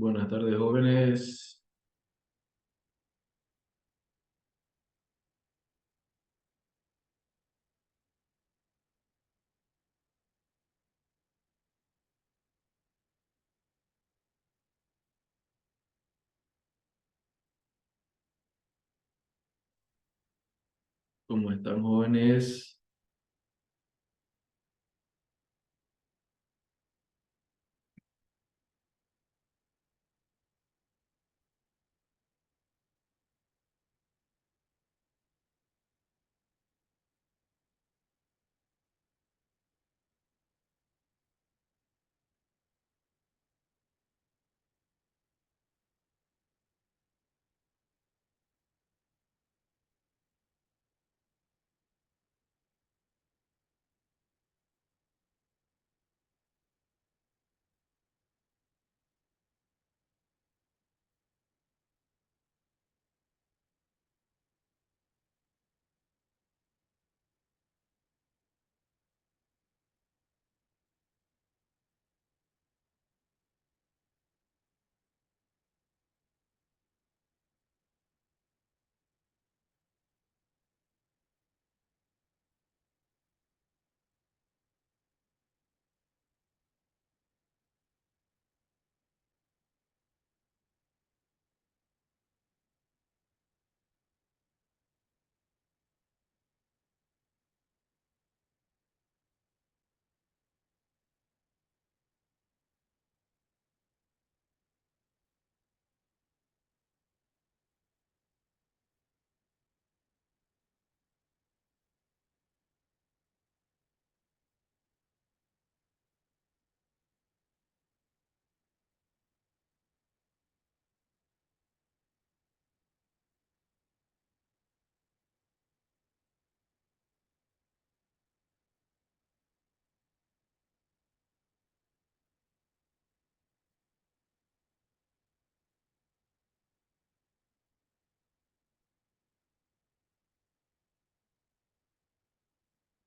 Buenas tardes, jóvenes. ¿Cómo están, jóvenes?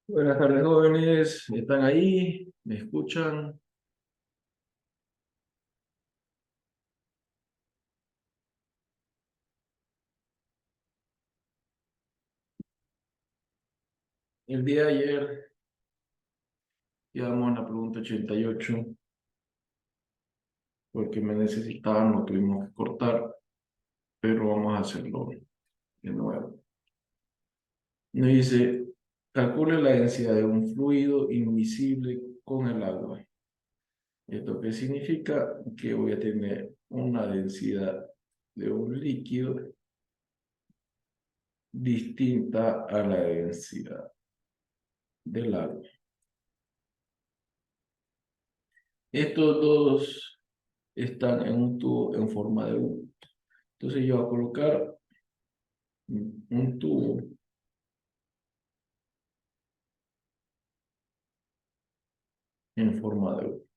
Buenas tardes, jóvenes. ¿Están ahí? ¿Me escuchan? El día de ayer quedamos en la pregunta 88 porque me necesitaban, no tuvimos que cortar, pero vamos a hacerlo de nuevo. Nos dice, calcule la densidad de un fluido invisible con el agua. ¿Esto qué significa? Que voy a tener una densidad de un líquido distinta a la densidad del agua. Estos dos están en un tubo en forma de U. Entonces yo voy a colocar un tubo en forma de U.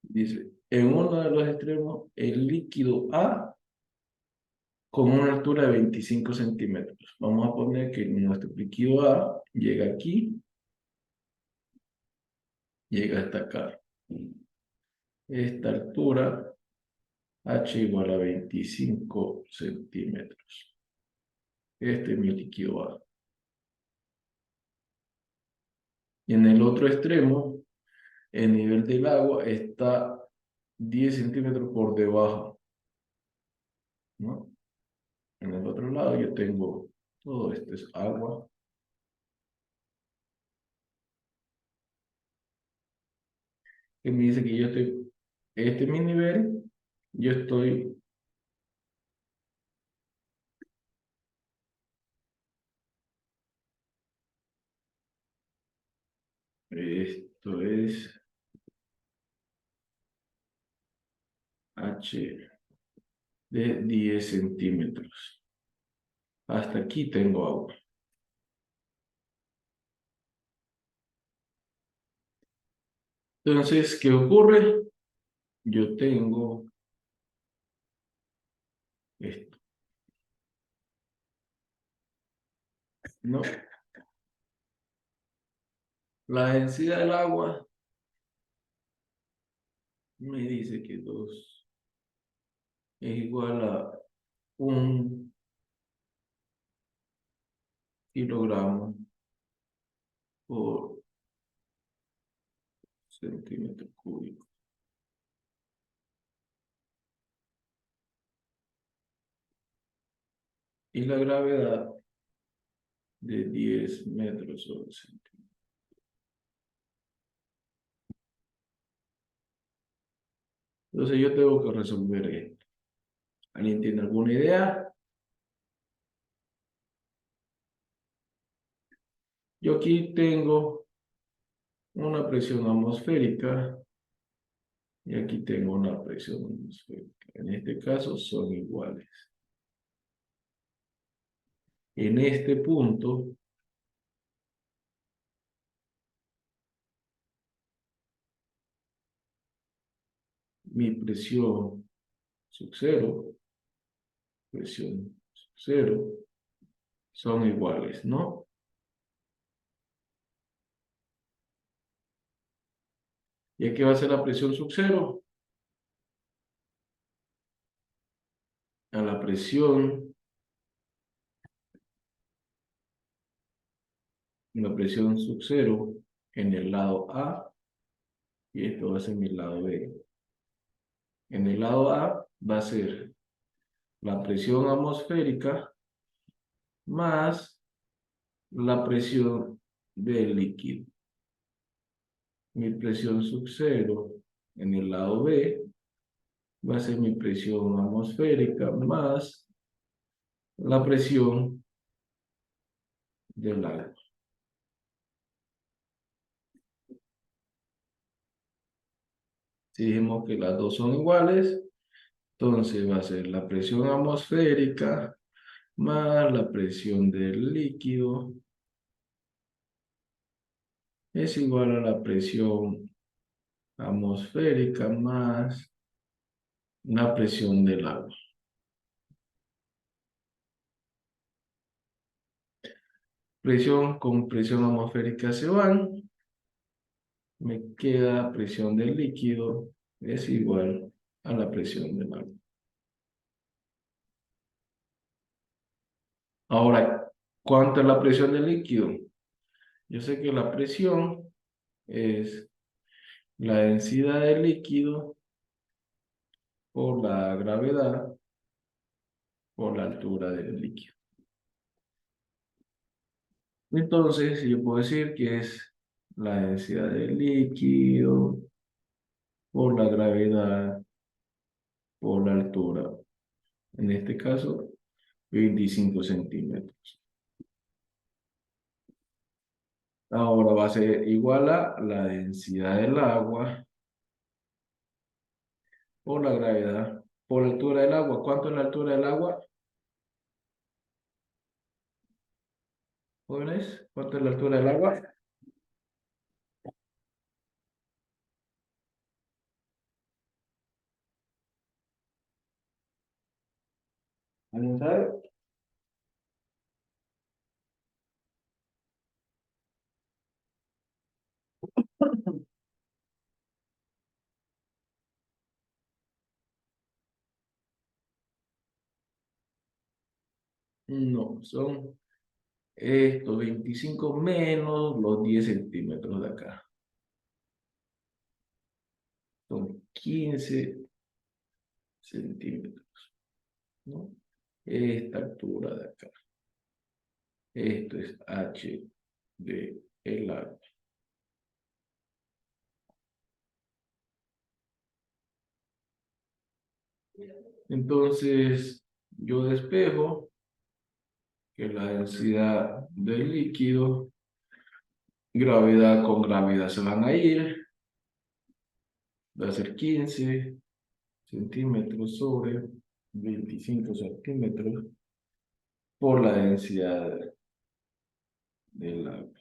Dice, en uno de los extremos, el líquido A con una altura de 25 centímetros. Vamos a poner que nuestro líquido A llega aquí, llega hasta acá. Esta altura, H igual a 25 centímetros. Este es mi líquido A. Y en el otro extremo, el nivel del agua está 10 centímetros por debajo, ¿no? En el otro lado yo tengo todo esto es agua. Que me dice que yo estoy, este es mi nivel, yo estoy, esto es H de 10 centímetros. Hasta aquí tengo agua. Entonces, ¿qué ocurre? Yo tengo esto, ¿no? La densidad del agua me dice que 2 es igual a 1 kilogramo por centímetro cúbico. Y la gravedad de 10 metros sobre centímetro. Entonces yo tengo que resolver esto. ¿Alguien tiene alguna idea? Yo aquí tengo una presión atmosférica y aquí tengo una presión atmosférica. En este caso son iguales. En este punto, mi presión sub cero, presión sub cero, son iguales, ¿no? ¿Y aquí va a ser la presión sub cero? A la presión sub cero en el lado A y esto va a ser mi lado B. En el lado A va a ser la presión atmosférica más la presión del líquido. Mi presión sub cero en el lado B va a ser mi presión atmosférica más la presión del agua. Si dijimos que las dos son iguales, entonces va a ser la presión atmosférica más la presión del líquido es igual a la presión atmosférica más la presión del agua. Presión con presión atmosférica se van. Me queda presión del líquido es igual a la presión del agua. Ahora, ¿cuánto es la presión del líquido? Yo sé que la presión es la densidad del líquido por la gravedad por la altura del líquido. Entonces, yo puedo decir que es la densidad del líquido por la gravedad por la altura. En este caso, 25 centímetros. Ahora va a ser igual a la densidad del agua por la gravedad por la altura del agua. ¿Cuánto es la altura del agua? Jóvenes, ¿cuánto es la altura del agua? ¿Alguien sabe? No, son estos 25 menos los 10 centímetros de acá. Son 15 centímetros, ¿no? Esta altura de acá. Esto es H de el agua. Entonces, yo despejo que la densidad del líquido, gravedad con gravedad se van a ir, va a ser 15 centímetros sobre 25 centímetros por la densidad del agua.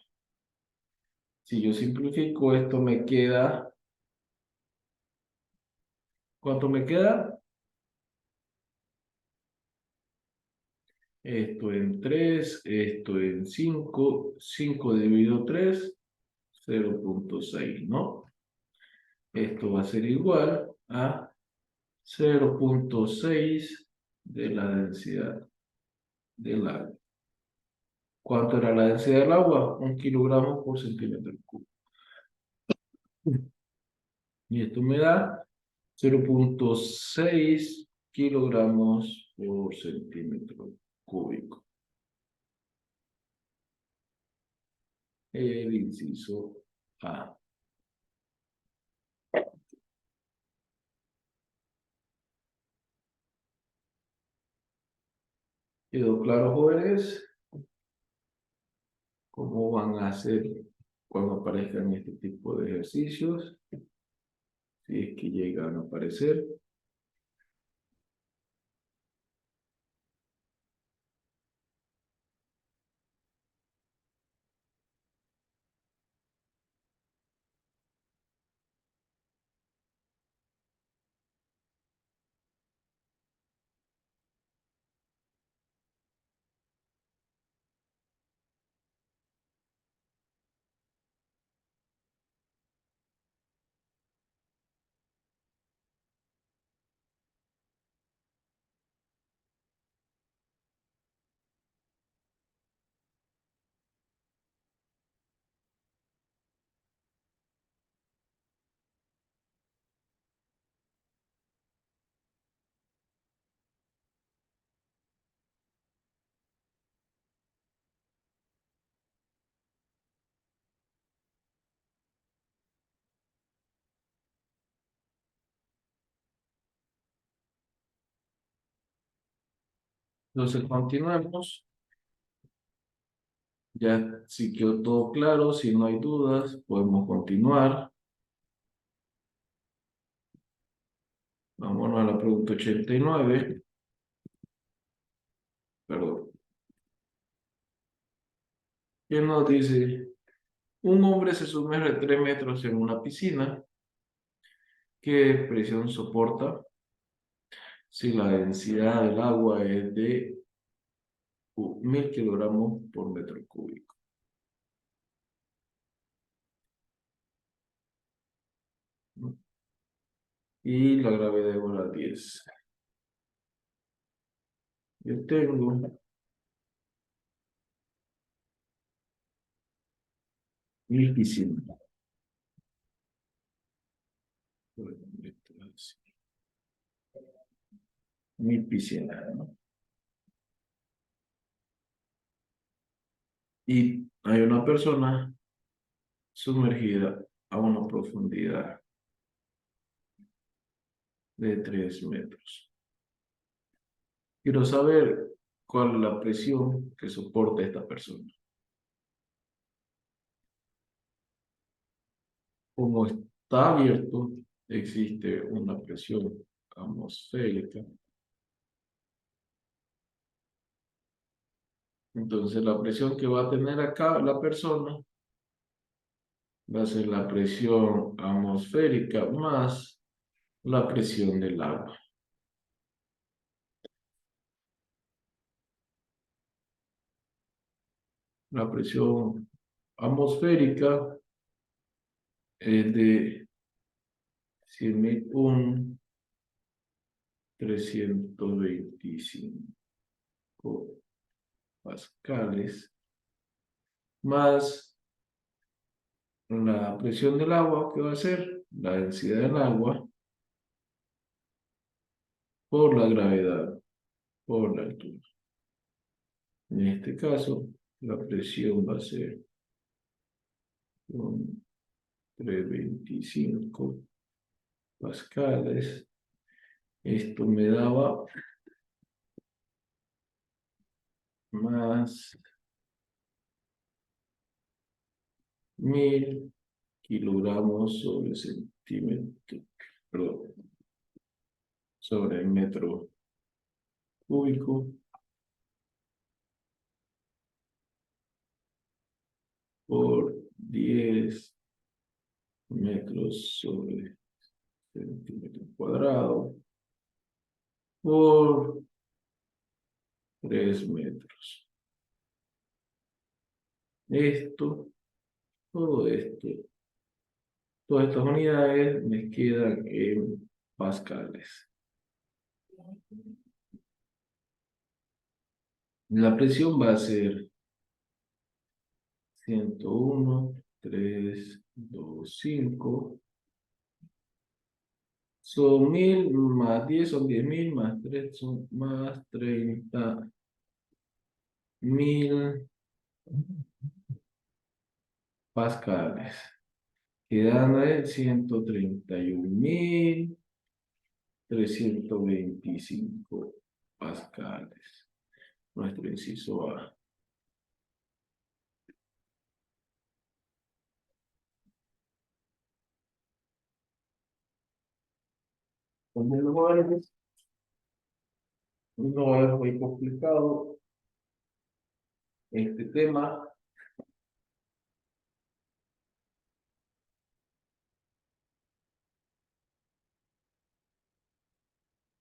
Si yo simplifico esto me queda, ¿cuánto me queda? Esto en 3, esto en 5, 5 dividido 3, 0,6, ¿no? Esto va a ser igual a 0,6 de la densidad del agua. ¿Cuánto era la densidad del agua? 1 kilogramo por centímetro cúbico. Y esto me da 0,6 kilogramos por centímetro cúbico. El inciso A. ¿Quedó claro, jóvenes? ¿Cómo van a hacer cuando aparezcan este tipo de ejercicios? Si es que llegan a aparecer. Entonces continuemos. Ya si quedó todo claro, si no hay dudas, podemos continuar. Vámonos a la pregunta 89. Perdón. ¿Qué nos dice? Un hombre se sumerge 3 metros en una piscina. ¿Qué presión soporta si la densidad del agua es de 1000 kilogramos por metro cúbico? ¿No? Y la gravedad es igual a 10. Yo tengo 1000 piscinas. 1000 piscinas, ¿no? Y hay una persona sumergida a una profundidad de 3 metros. Quiero saber cuál es la presión que soporta esta persona. Como está abierto, existe una presión atmosférica. Entonces, la presión que va a tener acá la persona va a ser la presión atmosférica más la presión del agua. La presión atmosférica es de 100.325 pascales más la presión del agua, que va a ser la densidad del agua por la gravedad, por la altura. En este caso, la presión va a ser 325 pascales. Esto me daba más 1000 kilogramos sobre centímetro, perdón, sobre el metro cúbico por 10 metros sobre centímetro cuadrado por 3 metros. Esto Todo esto, todas estas unidades me quedan en pascales. La presión va a ser 101, 3, 2, 5. Son 1000 más 10 son 10.000 más 3 son más 30.000 pascales. Quedando en 131.325 pascales. Nuestro inciso A. No es muy complicado este tema.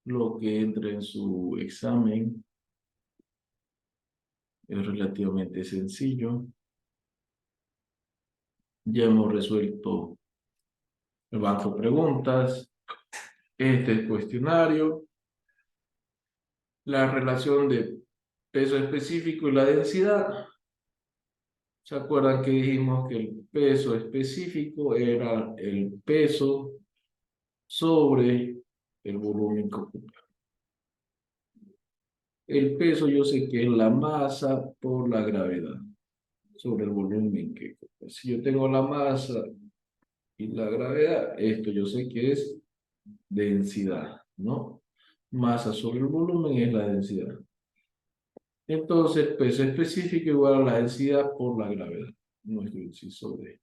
Lo que entra en su examen es relativamente sencillo. Ya hemos resuelto el banco de preguntas, este cuestionario, la relación de peso específico y la densidad. ¿Se acuerdan que dijimos que el peso específico era el peso sobre el volumen que ocupa? El peso yo sé que es la masa por la gravedad sobre el volumen que ocupa. Si yo tengo la masa y la gravedad, esto yo sé que es densidad, ¿no? Masa sobre el volumen es la densidad. Entonces, peso específico igual a la densidad por la gravedad. Nuestro inciso D.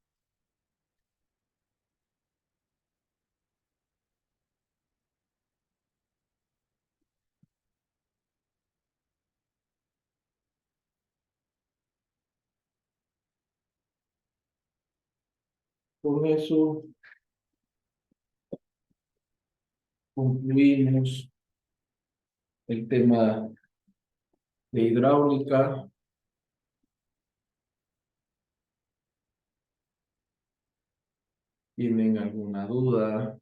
Con eso concluimos el tema de hidráulica. ¿Tienen alguna duda?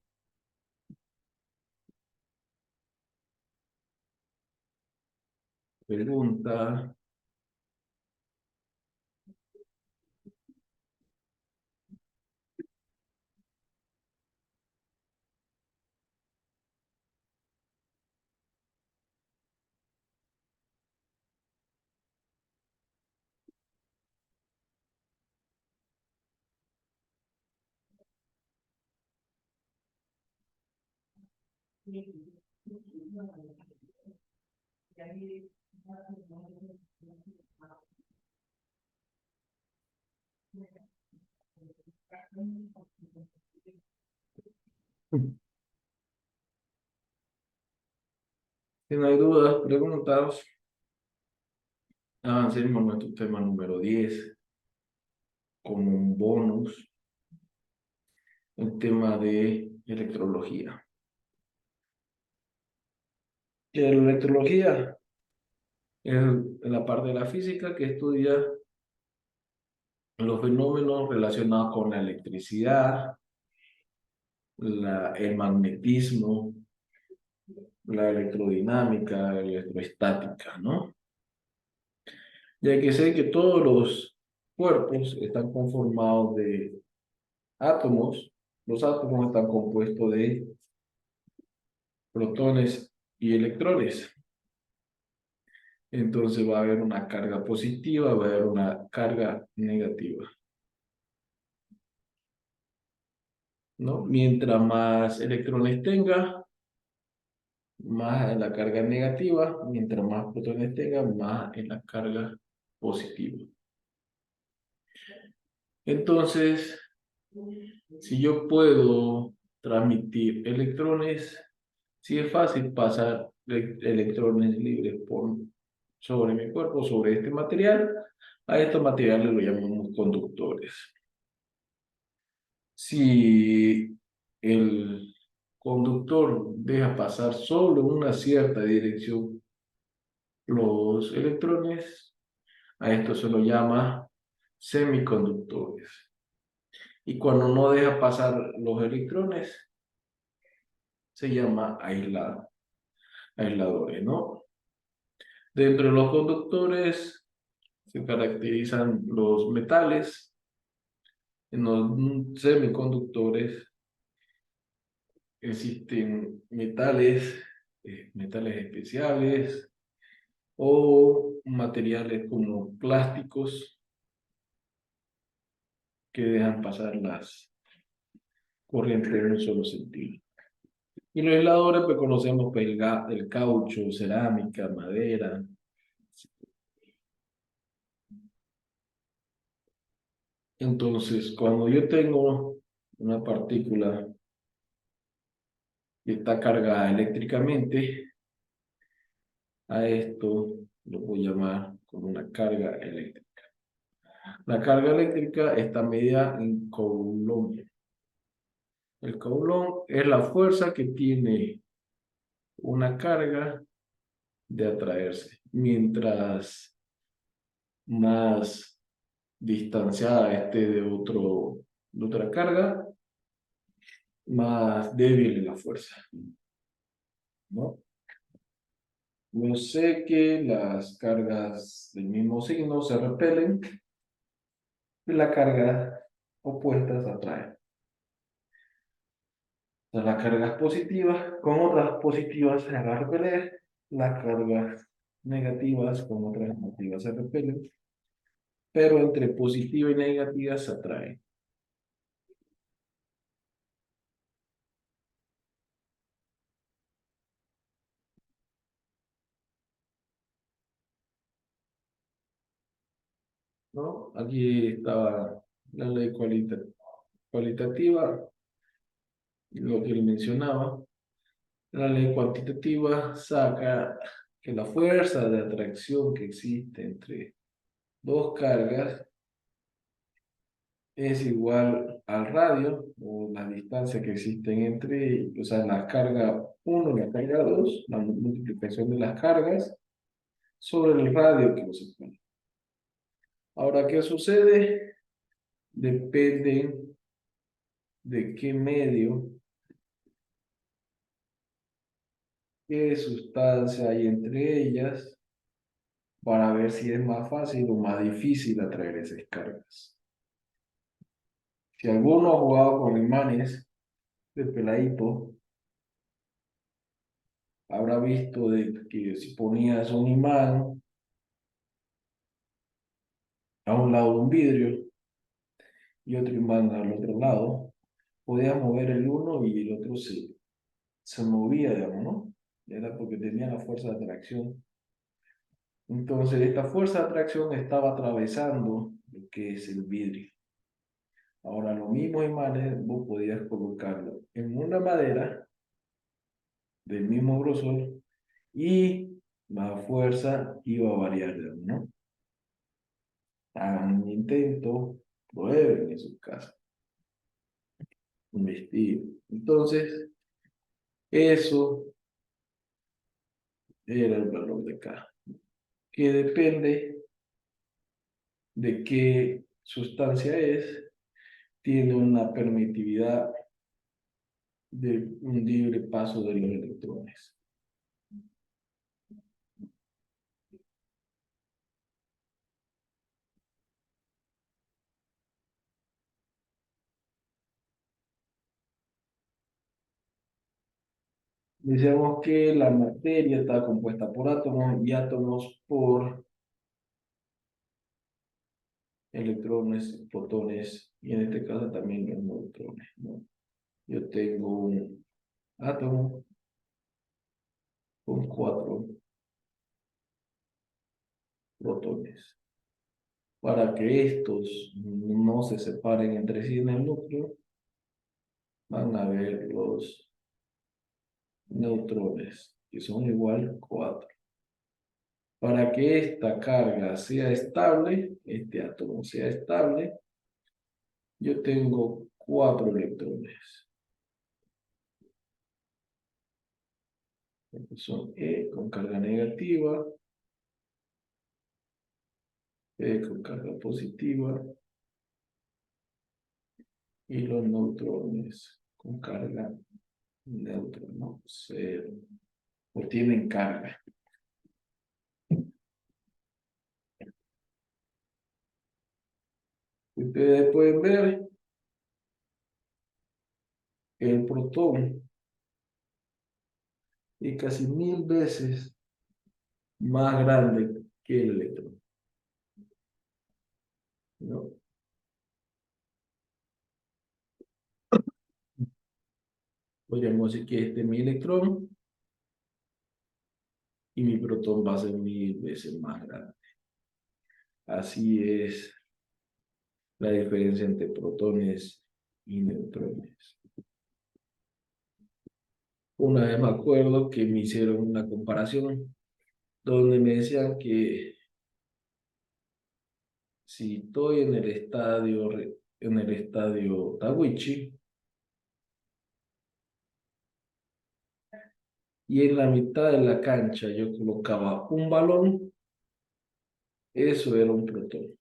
¿Pregunta? Si no hay dudas, preguntas, avancemos a nuestro tema número 10 como un bonus, el tema de electrología. La electrología es la parte de la física que estudia los fenómenos relacionados con la electricidad, el magnetismo, la electrodinámica, la electroestática, ¿no? Ya que sé que todos los cuerpos están conformados de átomos, los átomos están compuestos de protones y electrones. Entonces va a haber una carga positiva, va a haber una carga negativa, ¿no? Mientras más electrones tenga, más en la carga negativa, mientras más protones tenga, más en la carga positiva. Entonces, si yo puedo transmitir electrones, sí es fácil pasar electrones libres sobre mi cuerpo, sobre este material. A estos materiales lo llamamos conductores. Si el conductor deja pasar solo en una cierta dirección los electrones, a esto se lo llama semiconductores. Y cuando no deja pasar los electrones, se llama aisladores, ¿no? Dentro de los conductores se caracterizan los metales. En los semiconductores existen metales especiales o materiales como plásticos que dejan pasar las corrientes en un solo sentido. Y los aisladores, pues conocemos pues, el caucho, cerámica, madera. Entonces, cuando yo tengo una partícula que está cargada eléctricamente, a esto lo voy a llamar como una carga eléctrica. La carga eléctrica está medida en coulomb. El coulomb es la fuerza que tiene una carga de atraerse. Mientras más distanciada esté de otra carga, más débil es la fuerza, ¿no? Yo sé que las cargas del mismo signo se repelen y las cargas opuestas se atraen. Entonces, las cargas positivas con otras positivas se van a repeler, las cargas negativas con otras negativas se repelen, pero entre positiva y negativa se atraen, ¿no? Aquí estaba la ley cualitativa, lo que le mencionaba. La ley cuantitativa saca que la fuerza de atracción que existe entre dos cargas es igual al radio o la distancia que existen entre ellos, o sea, la carga 1 y la carga 2, la multiplicación de las cargas sobre el radio que los separa. Ahora, ¿qué sucede? Depende de qué medio, qué sustancia hay entre ellas, para ver si es más fácil o más difícil atraer esas cargas. Si alguno ha jugado con imanes de peladito, habrá visto de que si ponías un imán a un lado de un vidrio y otro imán al otro lado, podías mover el uno y el otro se movía, digamos, ¿no? Era porque tenía la fuerza de atracción. Entonces, esta fuerza de atracción estaba atravesando lo que es el vidrio. Ahora, los mismos imanes vos podías colocarlo en una madera del mismo grosor y la fuerza iba a variar, ¿no? Hagan un intento, prueben en su casa, investiguen. Entonces, eso era el valor de K, que depende de qué sustancia es, tiene una permitividad de un libre paso de los electrones. Decíamos que la materia está compuesta por átomos y átomos por electrones, protones y en este caso también los neutrones, ¿no? Yo tengo un átomo con 4 protones. Para que estos no se separen entre sí en el núcleo, van a haber los neutrones, que son igual 4. Para que esta carga sea estable, este átomo sea estable, yo tengo 4 electrones. Estos son E con carga negativa, E con carga positiva Y los neutrones con carga neutra, ¿no? Cero. O tienen carga. Ustedes pueden ver que el protón es casi 1000 veces más grande que el electrón, ¿no? Podríamos decir que este es mi electrón y mi protón va a ser 1000 veces más grande. Así es la diferencia entre protones y neutrones. Una vez me acuerdo que me hicieron una comparación donde me decían que si estoy en el estadio Tawichi y en la mitad de la cancha yo colocaba un balón, eso era un protón.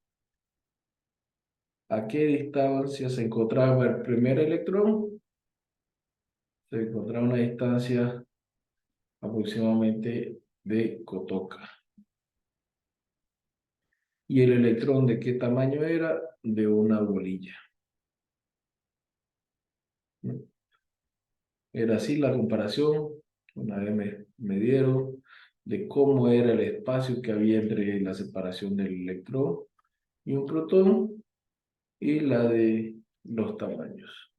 ¿A qué distancia se encontraba el primer electrón? Se encontraba a una distancia aproximadamente de Kotoka. ¿Y el electrón de qué tamaño era? De una bolilla. Era así la comparación, una vez me dieron, de cómo era el espacio que había entre la separación del electrón y un protón y la de los tamaños.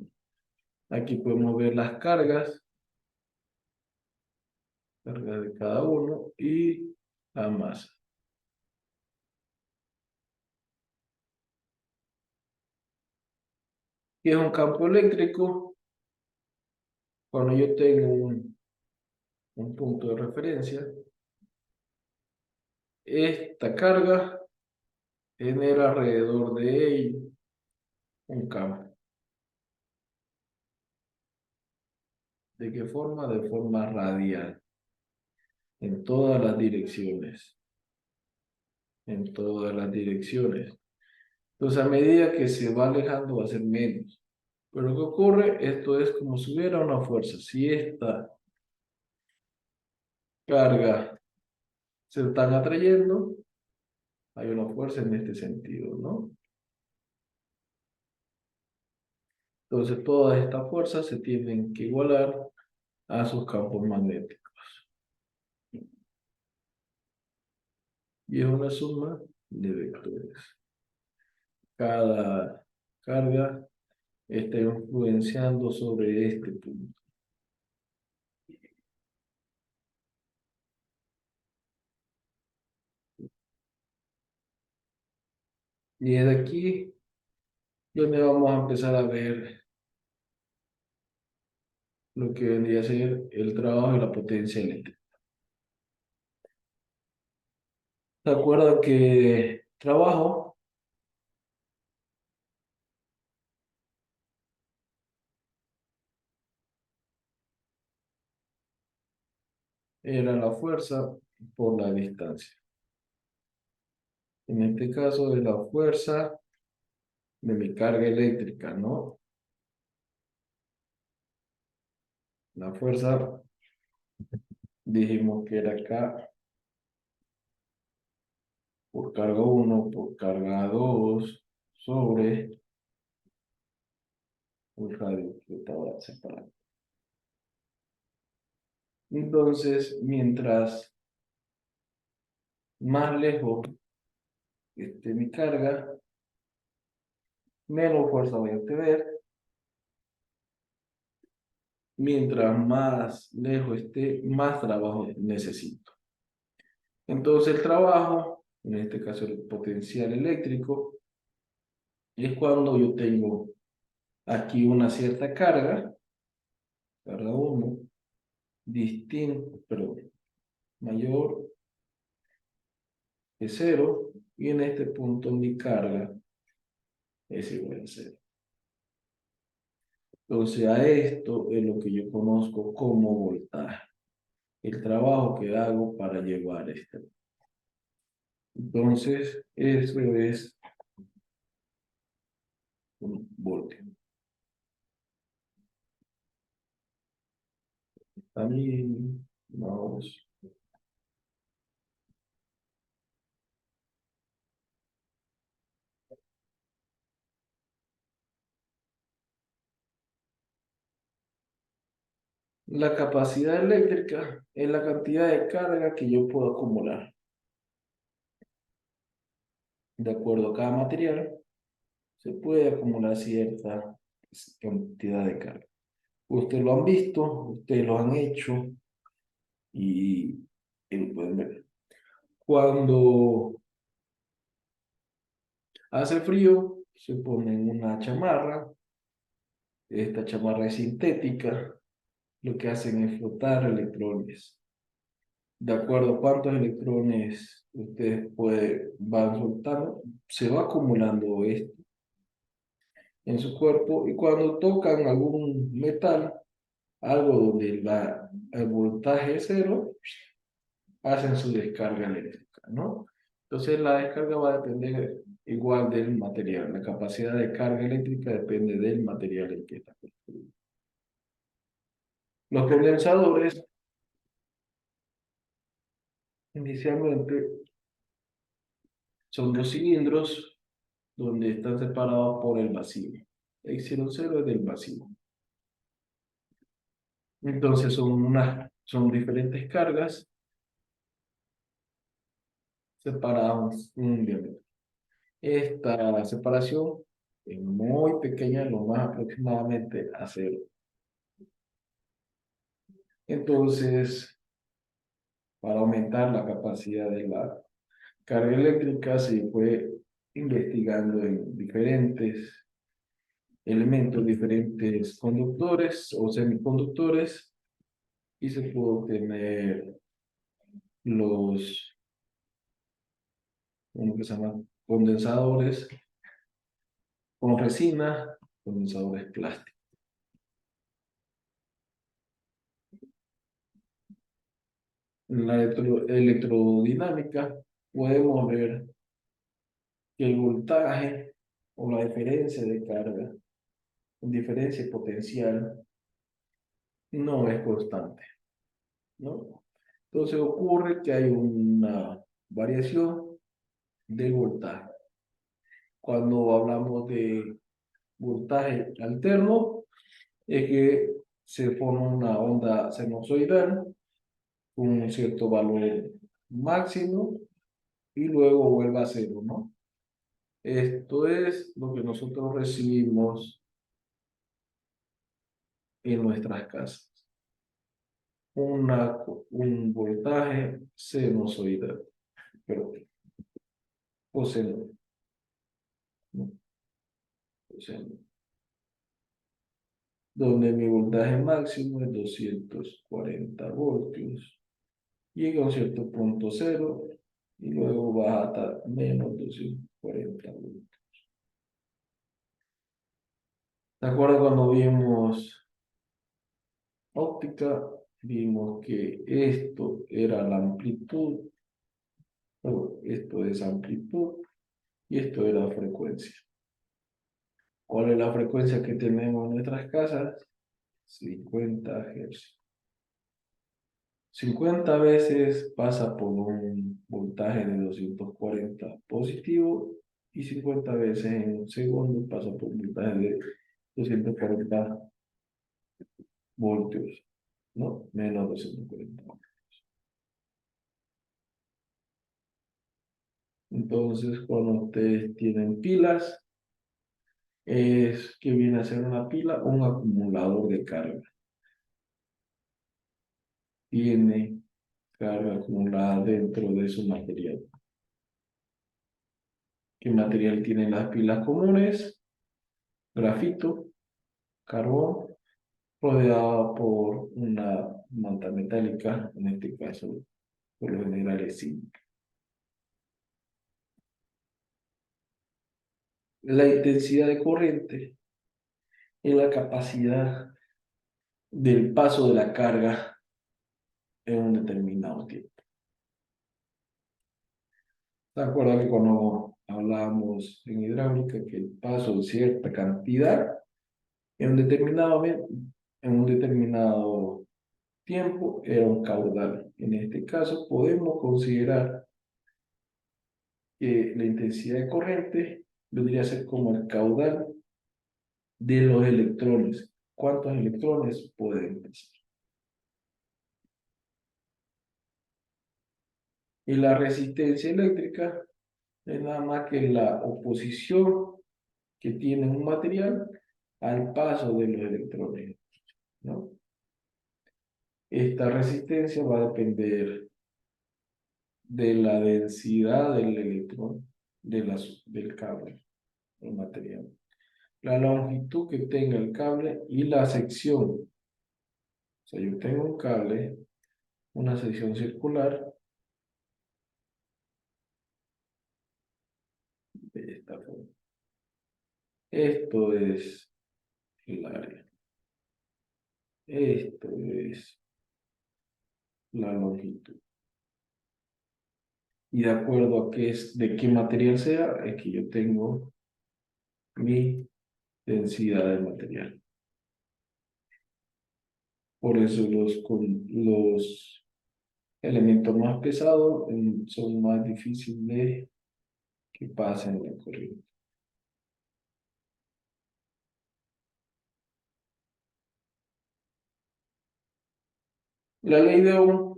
Aquí podemos ver las cargas de cada uno y la masa. ¿Qué es un campo eléctrico? Cuando yo tengo un punto de referencia, esta carga genera alrededor de ello un campo. ¿De qué forma? De forma radial, en todas las direcciones, en todas las direcciones. Entonces, a medida que se va alejando, va a ser menos. Pero lo que ocurre, esto es como si hubiera una fuerza. Si esta carga se están atrayendo, hay una fuerza en este sentido, ¿no? Entonces, todas estas fuerzas se tienen que igualar a sus campos magnéticos. Y es una suma de vectores. Cada carga está influenciando sobre este punto. Y desde aquí, donde vamos a empezar a ver lo que vendría a ser el trabajo y la potencia eléctrica. ¿Se acuerdan que trabajo era la fuerza por la distancia? En este caso es la fuerza de mi carga eléctrica, ¿no? La fuerza dijimos que era acá por carga 1 por carga 2 sobre el radio que estaba separado. Entonces, mientras más lejos esté mi carga, menos fuerza voy a obtener. Mientras más lejos esté, más trabajo necesito. Entonces el trabajo, en este caso el potencial eléctrico, es cuando yo tengo aquí una cierta carga, carga 1, distinto, pero mayor que 0, y en este punto mi carga es igual a 0. Entonces a esto es lo que yo conozco como voltaje, el trabajo que hago para llevar este. Entonces eso es un voltio. También vamos. La capacidad eléctrica es la cantidad de carga que yo puedo acumular. De acuerdo a cada material, se puede acumular cierta cantidad de carga. Ustedes lo han visto, ustedes lo han hecho y lo pueden ver. Cuando hace frío, se ponen una chamarra. Esta chamarra es sintética. Lo que hacen es flotar electrones. De acuerdo a cuántos electrones van soltando, se va acumulando esto en su cuerpo y cuando tocan algún metal, algo donde el voltaje es cero, hacen su descarga eléctrica, ¿no? Entonces la descarga va a depender igual del material. La capacidad de carga eléctrica depende del material en que está construido. Los condensadores inicialmente son dos cilindros donde están separados por el vacío. Epsilon cero es del vacío. Entonces son diferentes cargas separadas un diámetro. Esta separación es muy pequeña, lo más aproximadamente a cero. Entonces, para aumentar la capacidad de la carga eléctrica, se fue investigando en diferentes elementos, diferentes conductores o semiconductores, y se pudo obtener los, ¿cómo que se llama? Condensadores con resina, condensadores plásticos. En la electrodinámica podemos ver que el voltaje o la diferencia de carga, diferencia potencial, no es constante, ¿no? Entonces ocurre que hay una variación del voltaje. Cuando hablamos de voltaje alterno, es que se forma una onda sinusoidal con un cierto valor máximo y luego vuelve a cero, ¿no? Esto es lo que nosotros recibimos en nuestras casas. Un voltaje sinusoidal, pero o seno, ¿no? O seno, donde mi voltaje máximo es 240 voltios, llega a un cierto punto cero y luego baja hasta menos 240 voltios. ¿De acuerdo? Cuando vimos óptica, vimos que esto era la amplitud, esto es amplitud y esto era frecuencia. ¿Cuál es la frecuencia que tenemos en nuestras casas? 50 Hz. 50 veces pasa por un voltaje de 240 positivo y 50 veces en un segundo pasa por un voltaje de 240 voltios, ¿no? Menos 240. Entonces, cuando ustedes tienen pilas, es que viene a ser una pila, un acumulador de carga. Tiene carga acumulada dentro de su material. ¿Qué material tienen las pilas comunes? Grafito, carbón, rodeado por una manta metálica, en este caso, por lo general es zinc. La intensidad de corriente es la capacidad del paso de la carga en un determinado tiempo. ¿Se acuerdan que cuando hablábamos en hidráulica que el paso de cierta cantidad en un determinado tiempo era un caudal. En este caso podemos considerar que la intensidad de corriente vendría a ser como el caudal de los electrones. ¿Cuántos electrones pueden pasar? Y la resistencia eléctrica es nada más que la oposición que tiene un material al paso de los electrones, ¿no? Esta resistencia va a depender de la densidad del electrón del cable, el material, la longitud que tenga el cable y la sección. O sea, yo tengo un cable, una sección circular de esta forma. Esto es el área. Esto es la longitud. Y de acuerdo a de qué material sea, es que yo tengo mi densidad de material. Por eso los elementos más pesados son más difíciles que pasen la corriente. La ley de Ohm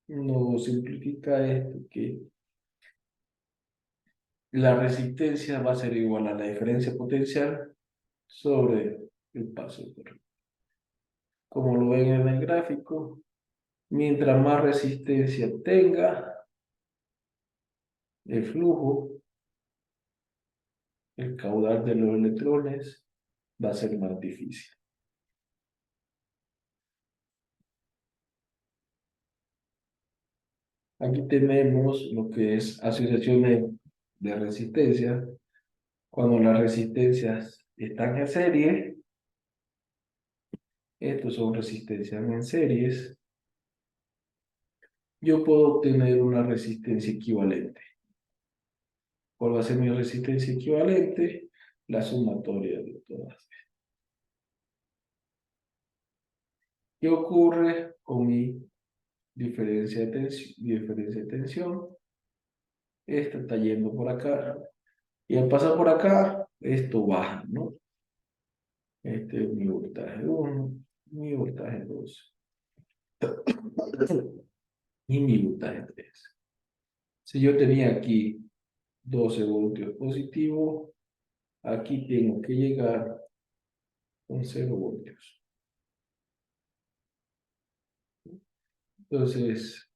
nos simplifica esto, que la resistencia va a ser igual a la diferencia potencial sobre el paso de corriente. Como lo ven en el gráfico, mientras más resistencia tenga el flujo, el caudal de los electrones va a ser más difícil. Aquí tenemos lo que es asociaciones de resistencia. Cuando las resistencias están en serie, estos son resistencias en series, yo puedo obtener una resistencia equivalente. ¿Cuál va a ser mi resistencia equivalente? La sumatoria de todas. ¿Qué ocurre con mi diferencia de tensión? Esta está yendo por acá. Y al pasar por acá, esto baja, ¿no? Este es mi voltaje 1, mi voltaje 2 y mi voltaje 3. Si yo tenía aquí 12 voltios positivos, aquí tengo que llegar con 0 voltios. Entonces,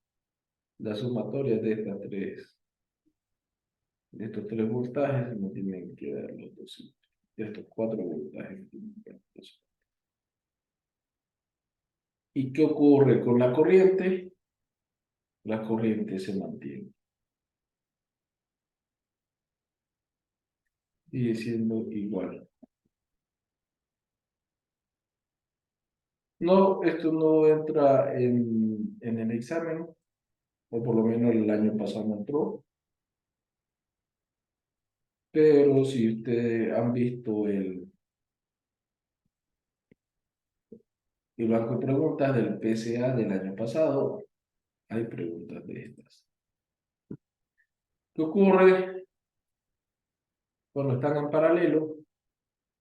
la sumatoria de estos tres voltajes me tienen que dar los 200. De estos 4 voltajes. ¿Y qué ocurre con la corriente? La corriente se mantiene. Sigue siendo igual. No, esto no entra en el examen, o por lo menos el año pasado no entró, pero si ustedes han visto el banco de preguntas del PCA del año pasado, hay preguntas de estas. ¿Qué ocurre cuando están en paralelo?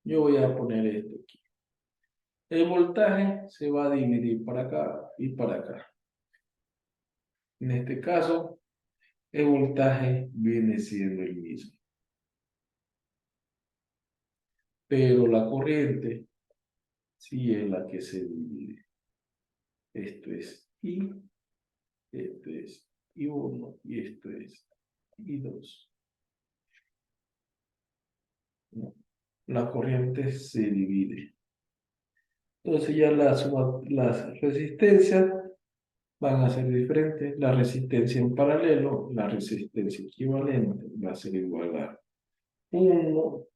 Yo voy a poner esto aquí. El voltaje se va a dividir para acá y para acá. En este caso, el voltaje viene siendo el mismo. Pero la corriente sí es la que se divide. Esto es I, esto es I1 y esto es I2. ¿No? La corriente se divide. Entonces ya las resistencias van a ser diferentes. La resistencia en paralelo, la resistencia equivalente va a ser igual a 1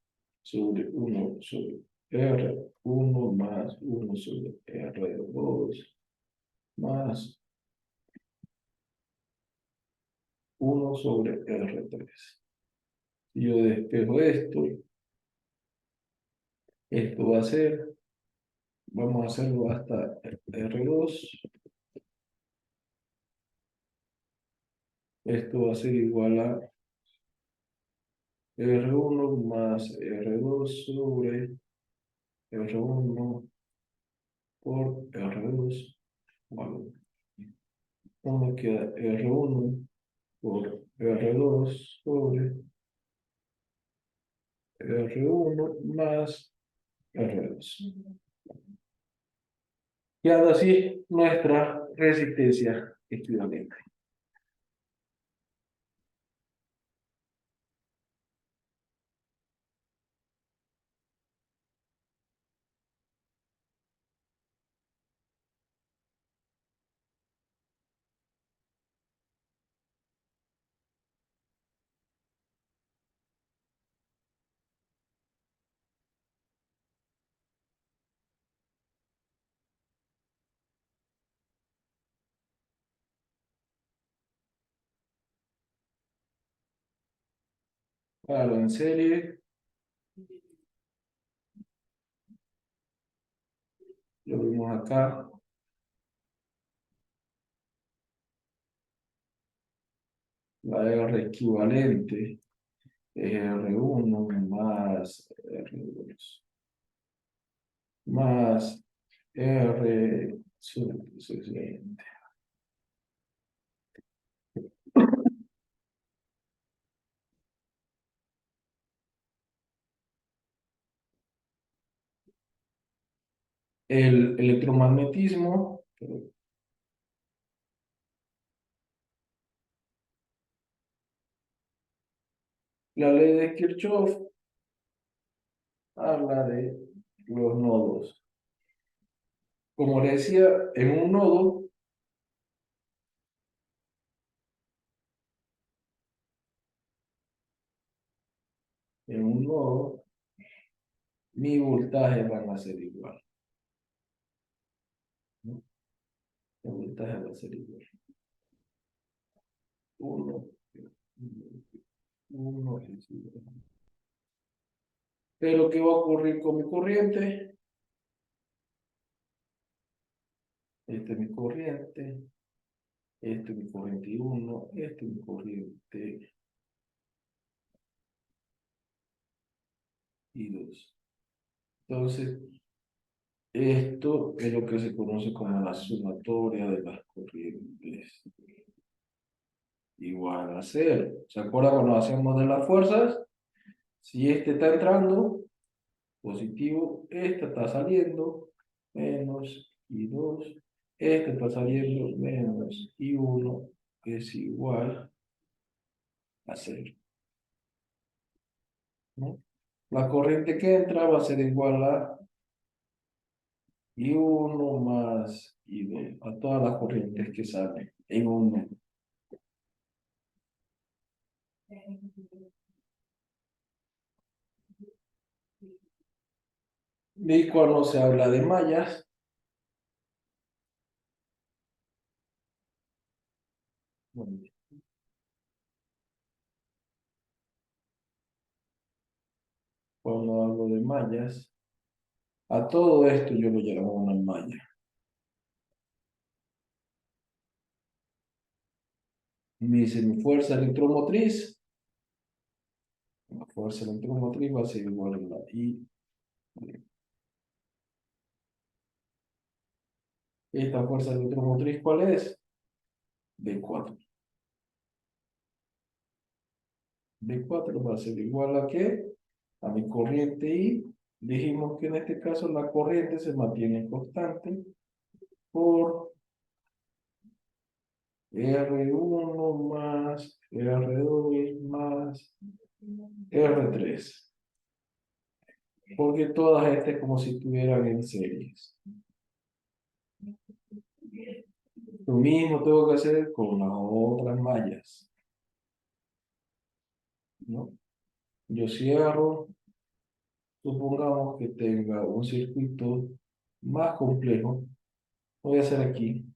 sobre 1 sobre R1 más 1 sobre R2 más 1 sobre R3. Si yo despejo esto va a ser Vamos a hacerlo hasta R2. Esto va a ser igual a R1 más R2 sobre R1 por R2. Bueno, uno queda R1 por R2 sobre R1 más R2. Quedando así nuestra resistencia equivalente. Claro, en serie, lo vemos acá. La R equivalente es R1 más R2 más R suficiente. El electromagnetismo, la ley de Kirchhoff habla de los nodos. Como le decía, en un nodo, mi voltaje van a ser igual, ¿no? El voltaje va a ser igual. Uno, uno es igual. Pero ¿qué va a ocurrir con mi corriente? Esta es mi corriente, este es mi corriente 1, este es mi corriente y 2. Entonces, esto es lo que se conoce como la sumatoria de las corrientes. Igual a cero. ¿Se acuerdan cuando hacemos de las fuerzas? Si este está entrando, positivo, este está saliendo, menos y 2. Este está saliendo, menos y 1, es igual a cero, ¿no? La corriente que entra va a ser igual a I1 más I2, a todas las corrientes que salen en uno. Y cuando se habla de mallas, bueno, cuando hablo de mallas, a todo esto yo lo llamo una malla. Me dice mi fuerza electromotriz, la fuerza electromotriz va a ser igual a la I. Esta fuerza electromotriz, ¿cuál es? B4. B4 va a ser igual a ¿qué? A mi corriente I. Dijimos que en este caso la corriente se mantiene constante por R1 más R2 más R3. Porque todas estas es como si estuvieran en series. Lo mismo tengo que hacer con las otras mallas, ¿no? Yo cierro, supongamos que tenga un circuito más complejo. Voy a hacer aquí.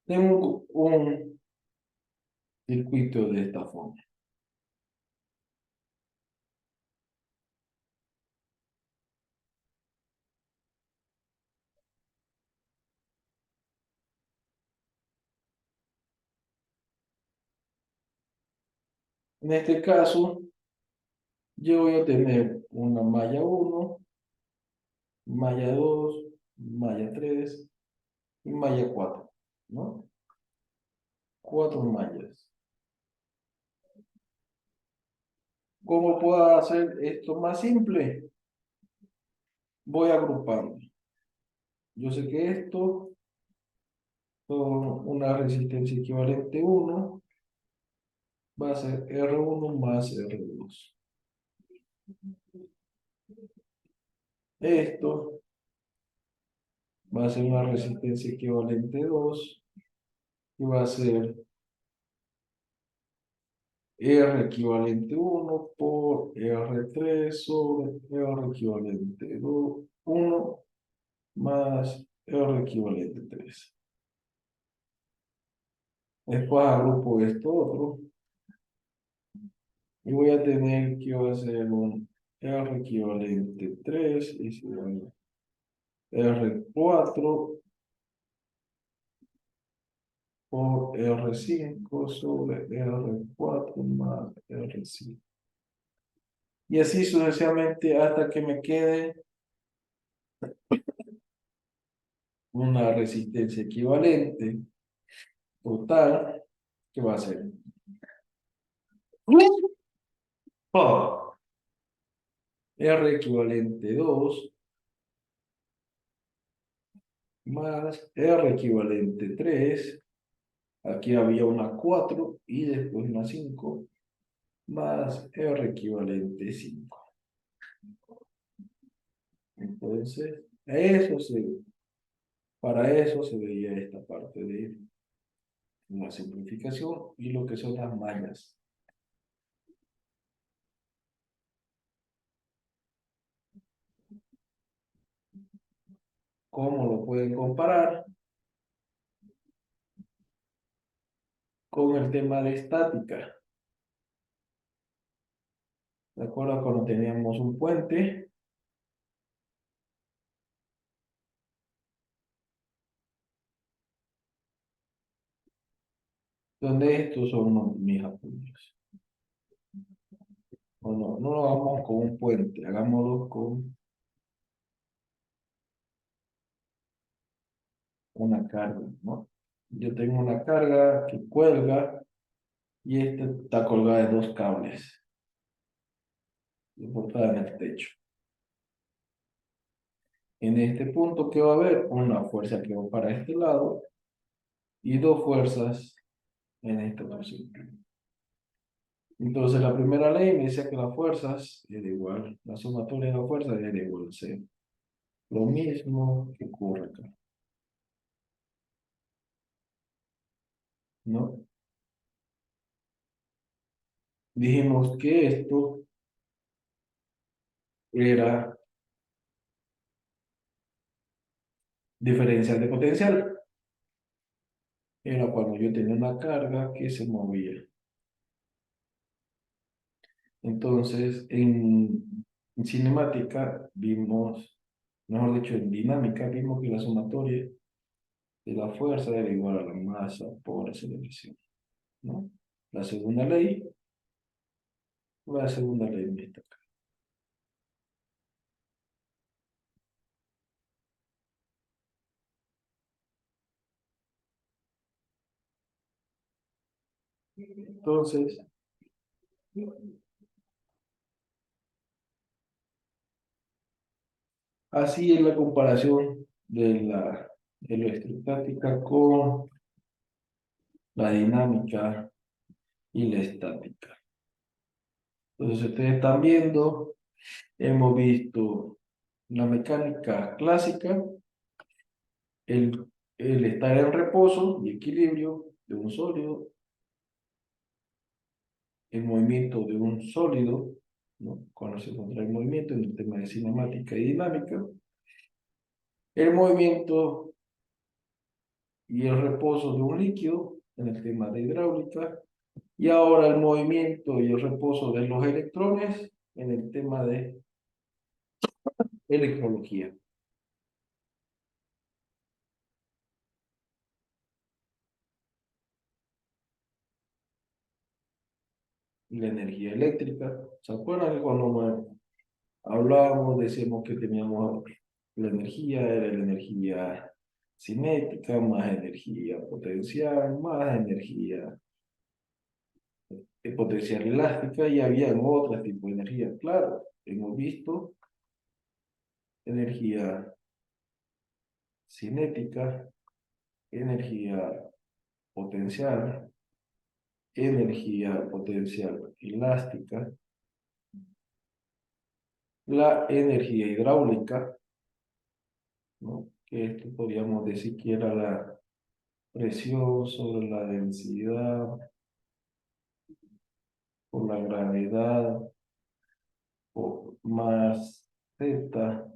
Tengo un circuito de esta forma. En este caso, yo voy a tener una malla uno, malla 2, malla 3 y malla 4, ¿no? Cuatro mallas. ¿Cómo puedo hacer esto más simple? Voy agrupando. Yo sé que esto con una resistencia equivalente 1 va a ser R1 más R2. Esto va a ser una resistencia equivalente 2 y va a ser R equivalente 1 por R3 sobre R equivalente 2, 1 más R equivalente 3. Después agrupo esto otro y voy a tener que va a ser un R equivalente 3 y si R4 por R5 sobre R4 más R5. Y así sucesivamente hasta que me quede una resistencia equivalente total, que va a ser oh, R equivalente 2 más R equivalente 3. Aquí había una 4 y después una 5 más R equivalente 5. Entonces, para eso se veía esta parte de la simplificación y lo que son las mallas. ¿Cómo lo pueden comparar con el tema de estática? ¿De acuerdo? Cuando teníamos un puente, donde estos son mis apoyos. O no, no lo hagamos con un puente, hagámoslo con una carga, ¿no? Yo tengo una carga que cuelga y esta está colgada de dos cables soportada en el techo. En este punto, ¿qué va a haber? Una fuerza que va para este lado y dos fuerzas en esta otro sitio. Entonces, la primera ley me dice que las fuerzas era igual, la sumatoria de las fuerzas era igual a cero. Lo mismo que ocurre acá, ¿no? Dijimos que esto era diferencial de potencial. Era cuando yo tenía una carga que se movía. Entonces, en cinemática vimos, mejor dicho, en dinámica vimos que la sumatoria de la fuerza era igual a la masa por aceleración, ¿no? La segunda ley, la segunda ley de esta. Entonces, así es la comparación de la electrostática con la dinámica y la estática. Entonces, ustedes están viendo, hemos visto la mecánica clásica, el, el estar en reposo y equilibrio de un sólido, el movimiento de un sólido, ¿no? Cuando se encuentra el movimiento en el tema de cinemática y dinámica, el movimiento y el reposo de un líquido en el tema de hidráulica, y ahora el movimiento y el reposo de los electrones en el tema de electrología. La energía eléctrica. ¿Se acuerdan que cuando hablábamos, decíamos que teníamos la energía, era la energía cinética, más energía potencial, más energía potencial elástica y había otros tipos de energía? Claro, hemos visto energía cinética, energía potencial, energía potencial elástica, la energía hidráulica, ¿no? Que esto podríamos decir que era la presión sobre la densidad por la gravedad por más z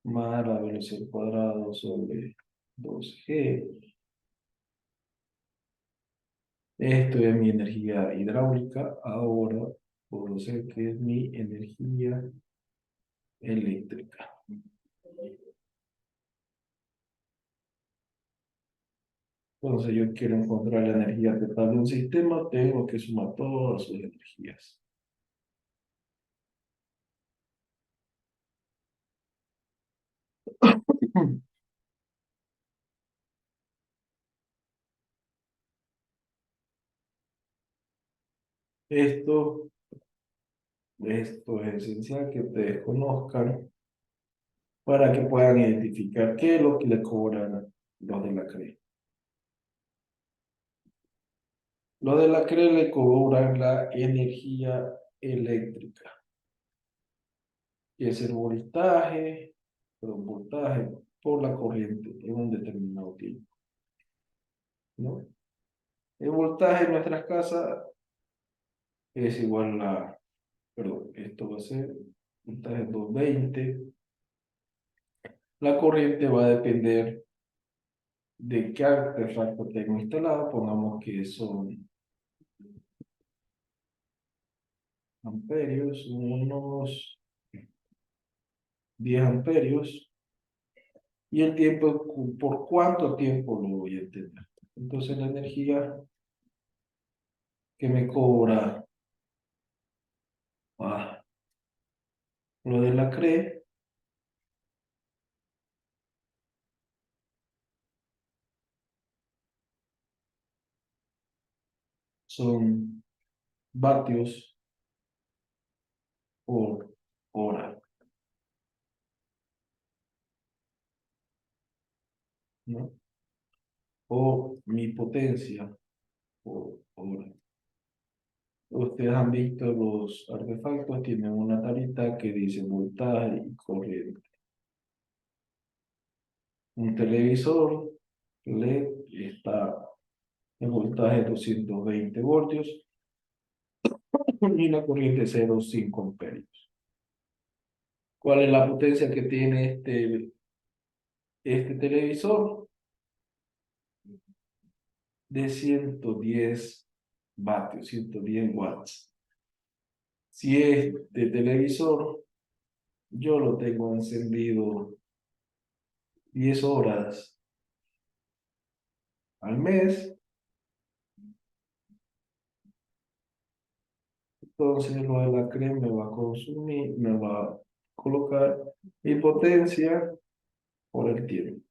más la velocidad al cuadrado sobre 2g. Esto es mi energía hidráulica. Ahora puedo decir que es mi energía eléctrica. Entonces yo quiero encontrar la energía total de un sistema, tengo que sumar todas sus energías. Esto, esto es esencial que ustedes conozcan para que puedan identificar qué es lo que le cobran los de la CRE. Los de la CRE le cobran la energía eléctrica, que es el voltaje, pero voltaje por la corriente en un determinado tiempo, ¿no? El voltaje en nuestras casas es igual a, perdón, esto va a ser voltaje 220. La corriente va a depender de qué artefacto tengo instalado. Pongamos que son amperios, unos 10 amperios, y el tiempo, por cuánto tiempo lo voy a tener. Entonces la energía que me cobra lo de la CRE son vatios por hora, ¿no? O mi potencia por hora. Ustedes han visto los artefactos, tienen una tablita que dice voltaje y corriente. Un televisor LED está en voltaje 220 voltios y la corriente 0,5 amperios. ¿Cuál es la potencia que tiene este televisor? De 110 vatios, 110 watts. Si este televisor yo lo tengo encendido 10 horas al mes, entonces lo de la crema me va a consumir, me va a colocar mi potencia por el tiempo.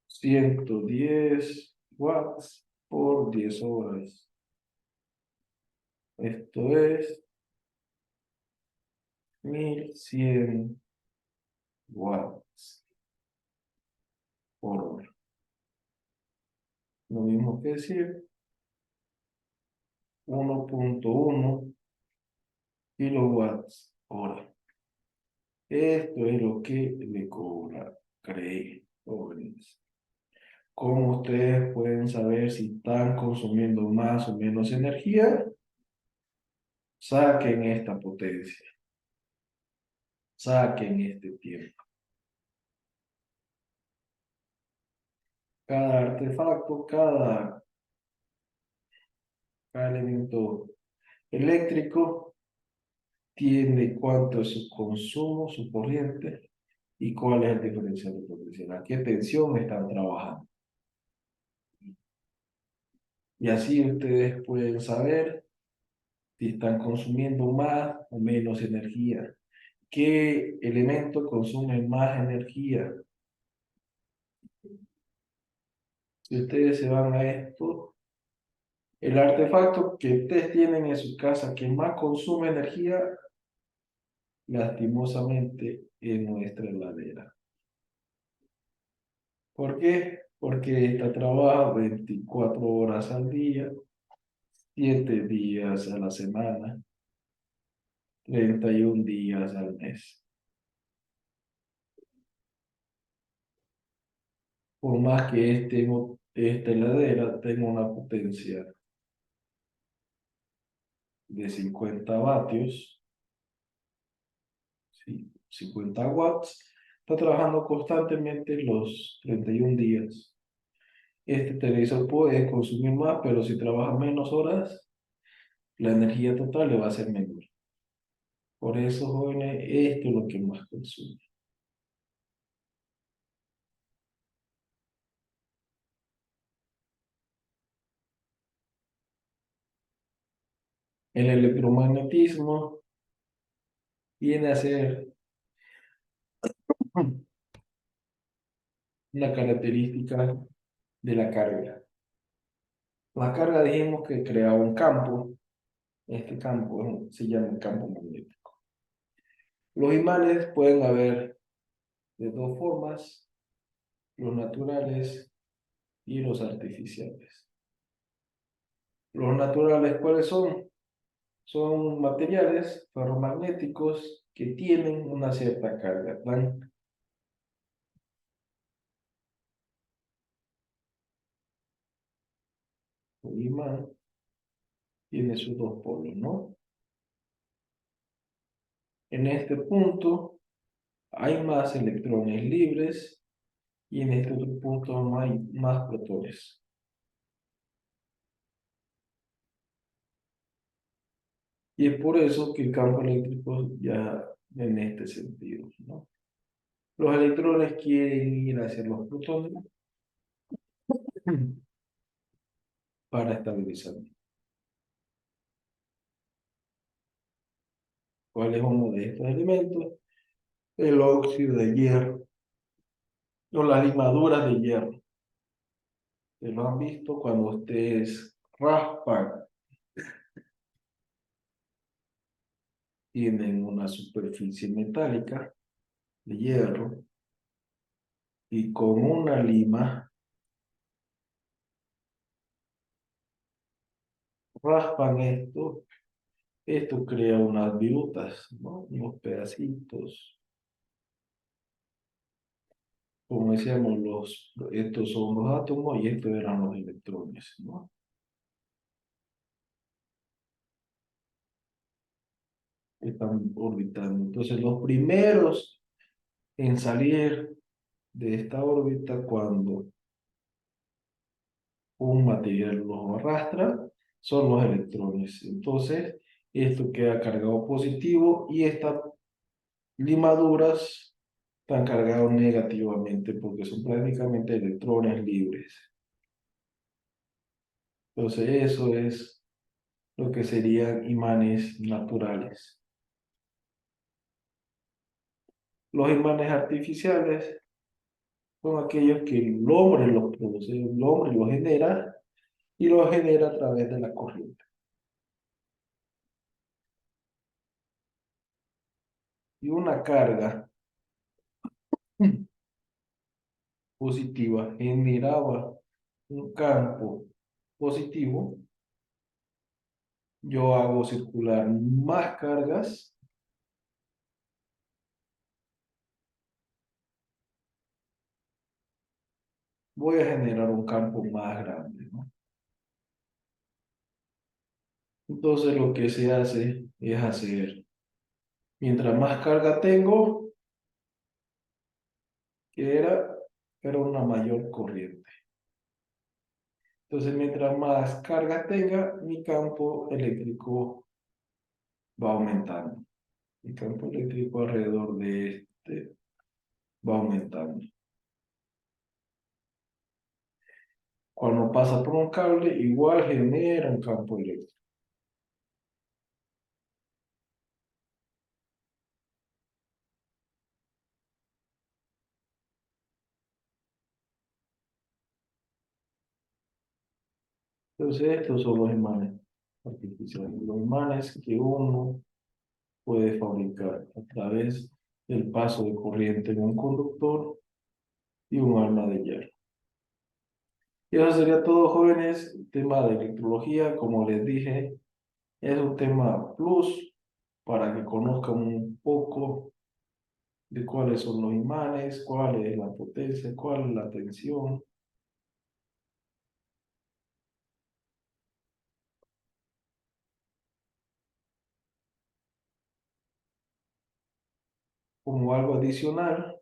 110 watts por 10 horas. Esto es 1100 watts por hora. Lo mismo que decir 1,1 kilowatts hora. Esto es lo que le cobra CREE, jóvenes. ¿Cómo ustedes pueden saber si están consumiendo más o menos energía? Saquen esta potencia, saquen este tiempo. Cada artefacto, cada elemento eléctrico tiene cuánto es su consumo, su corriente y cuál es el diferencial de potencial. ¿A qué tensión están trabajando? Y así ustedes pueden saber si están consumiendo más o menos energía. ¿Qué elemento consume más energía? Si ustedes se van a esto, el artefacto que ustedes tienen en su casa que más consume energía, lastimosamente, es nuestra heladera. ¿Por qué? Porque esta trabaja 24 horas al día, 7 días a la semana, 31 días al mes. Por más que esta heladera tenga una potencia de 50 vatios, ¿sí? 50 watts, está trabajando constantemente los 31 días. Este televisor puede consumir más, pero si trabaja menos horas, la energía total le va a ser menor. Por eso, jóvenes, esto es lo que más consume. El electromagnetismo viene a ser una característica de la carga. La carga dijimos que crea un campo. Este campo se llama campo magnético. Los imanes pueden haber de dos formas, los naturales y los artificiales. Los naturales, ¿cuáles son? Son materiales ferromagnéticos que tienen una cierta carga. Un imán tiene sus dos polos, ¿no? En este punto hay más electrones libres y en este otro punto hay más protones. Y es por eso que el campo eléctrico ya en este sentido, ¿no? Los electrones quieren ir hacia los protones para estabilizar. ¿Cuál es uno de estos elementos? El óxido de hierro o las limaduras de hierro. Ustedes lo han visto cuando ustedes raspan, tienen una superficie metálica de hierro y con una lima raspan esto crea unas virutas, ¿no? Unos pedacitos. Como decíamos, estos son los átomos y estos eran los electrones, ¿no? Están orbitando. Entonces, los primeros en salir de esta órbita cuando un material los arrastra son los electrones. Entonces, esto queda cargado positivo y estas limaduras están cargadas negativamente porque son prácticamente electrones libres. Entonces, eso es lo que serían imanes naturales. Los imanes artificiales son aquellos que el hombre los produce, el hombre los genera y los genera a través de la corriente. Y una carga positiva generaba un campo positivo yo hago circular más cargas, voy a generar un campo más grande, ¿no? Entonces lo que se hace es hacer, mientras más carga tengo, que era una mayor corriente. Entonces mientras más carga tenga, mi campo eléctrico va aumentando. Mi campo eléctrico alrededor de este va aumentando. Cuando pasa por un cable, igual genera un campo eléctrico. Entonces, estos son los imanes artificiales, los imanes que uno puede fabricar a través del paso de corriente en un conductor y un arma de hierro. Y eso sería todo, jóvenes. El tema de electrología, como les dije, es un tema plus para que conozcan un poco de cuáles son los imanes, cuál es la potencia, cuál es la tensión. Como algo adicional,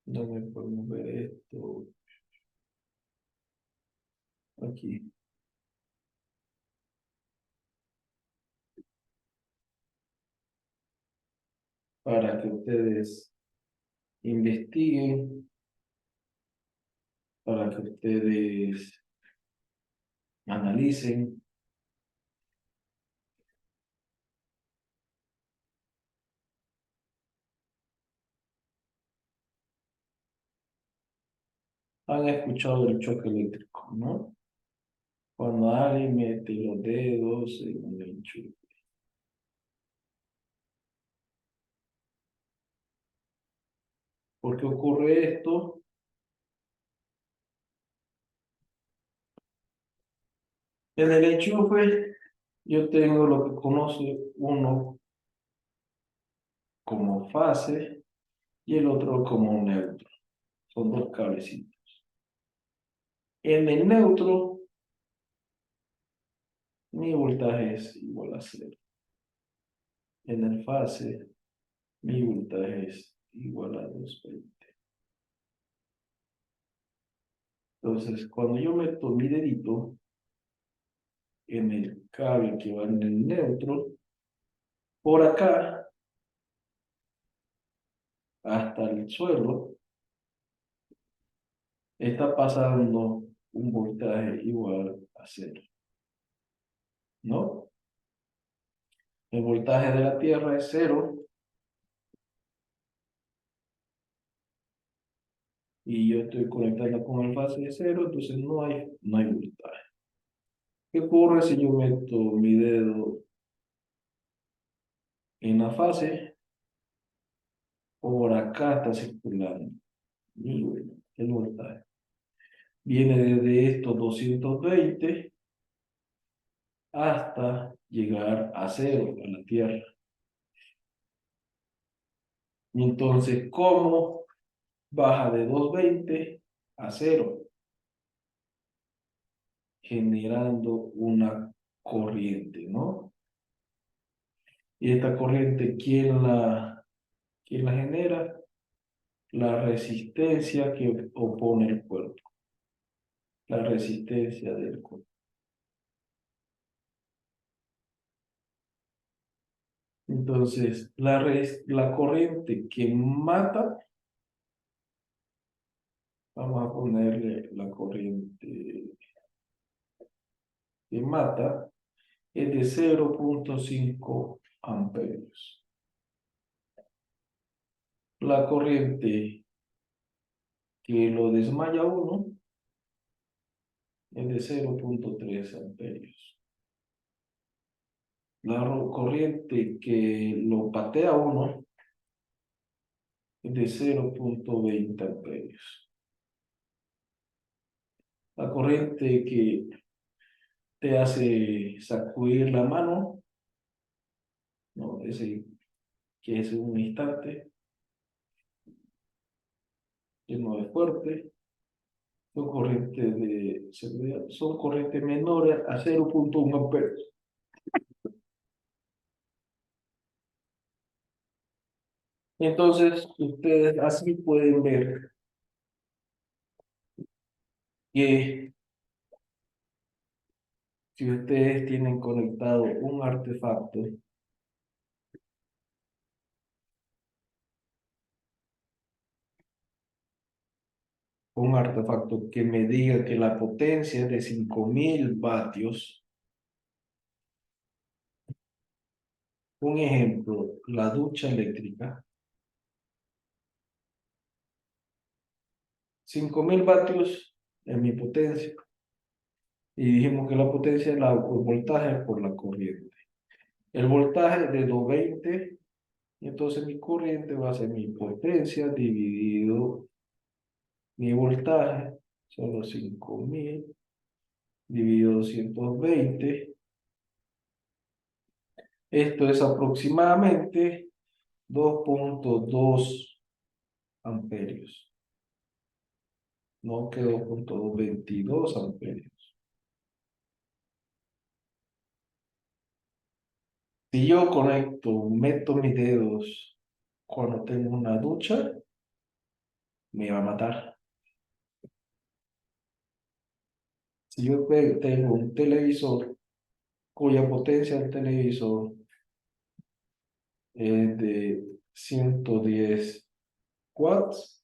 donde podemos ver esto aquí, para que ustedes investiguen, para que ustedes analicen. Han escuchado el choque eléctrico, ¿no? Cuando alguien mete los dedos en un enchufe. ¿Por qué ocurre esto? En el enchufe yo tengo lo que conoce uno como fase y el otro como neutro. Son dos cablecitos. En el neutro, mi voltaje es igual a cero. En el fase, mi voltaje es igual a 220. Entonces, cuando yo meto mi dedito en el cable que va en el neutro, por acá hasta el suelo, está pasando un voltaje igual a cero, ¿no? El voltaje de la Tierra es cero y yo estoy conectando con el fase de cero, entonces no hay voltaje. ¿Qué ocurre si yo meto mi dedo en la fase? Por acá está circulando. Y bueno, el voltaje viene desde estos 220 hasta llegar a cero, a la Tierra. Y entonces, ¿cómo baja de 220 a cero? Generando una corriente, ¿no? Y esta corriente, ¿quién la genera? La resistencia que opone el cuerpo. La resistencia del cuerpo. Entonces, la corriente que mata, vamos a ponerle la corriente que mata, es de 0,5 amperios. La corriente que lo desmaya a uno es de 0,3 amperios. La corriente que lo patea a uno es de 0,20 amperios. La corriente que te hace sacudir la mano, ¿no? Ese que es un instante, lleno de fuerte. Son corrientes de seguridad, son corrientes menores a 0,1 amperes. Entonces, ustedes así pueden ver que si ustedes tienen conectado un artefacto que me diga que la potencia es de 5000 vatios, un ejemplo, la ducha eléctrica, 5000 vatios es mi potencia. Y dijimos que la potencia es el voltaje por la corriente. El voltaje es de 220, y entonces mi corriente va a ser mi potencia dividido mi voltaje, son los 5000 dividido 220. Esto es aproximadamente 2,2 amperios, no que 2,222 amperios. Si yo conecto, meto mis dedos cuando tengo una ducha, me va a matar. Si yo tengo un televisor cuya potencia del televisor es de 110 watts,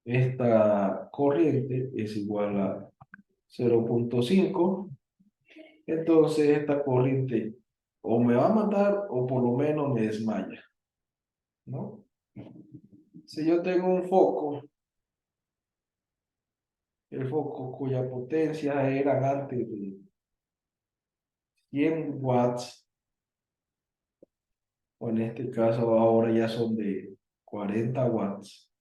esta corriente es igual a 0,5. Entonces esta corriente o me va a matar o por lo menos me desmaya, ¿no? Si yo tengo un foco, el foco cuya potencia eran antes de 100 watts, o en este caso ahora ya son de 40 watts,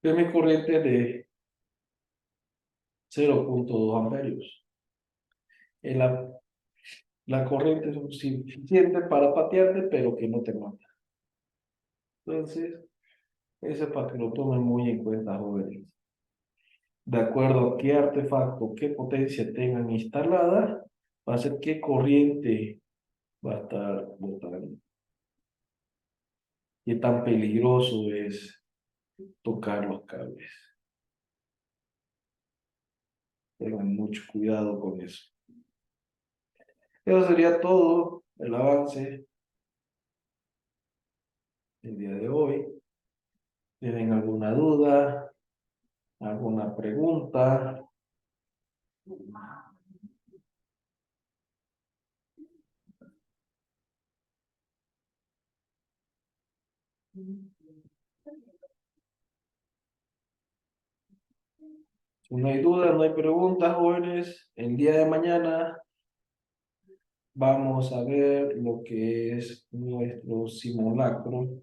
de mi corriente de 0,2 amperios. La corriente es suficiente para patearte, pero que no te mata. Entonces, eso es para que lo tomen muy en cuenta, jóvenes. De acuerdo a qué artefacto, qué potencia tengan instalada, va a ser qué corriente va a estar botando. Qué tan peligroso es tocar los cables. Tengan mucho cuidado con eso. Eso sería todo el avance del día de hoy. ¿Tienen alguna duda? ¿Alguna pregunta? Si no hay duda, no hay preguntas, jóvenes. El día de mañana vamos a ver lo que es nuestro simulacro.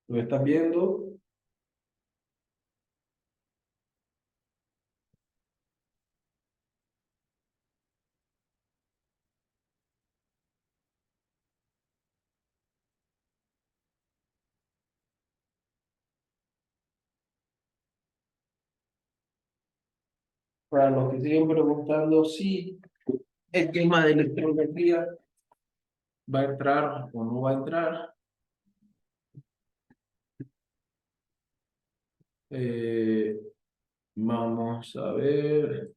¿Lo están viendo? Para los que siguen preguntando si el tema de electrometría va a entrar o no va a entrar, eh, vamos a ver.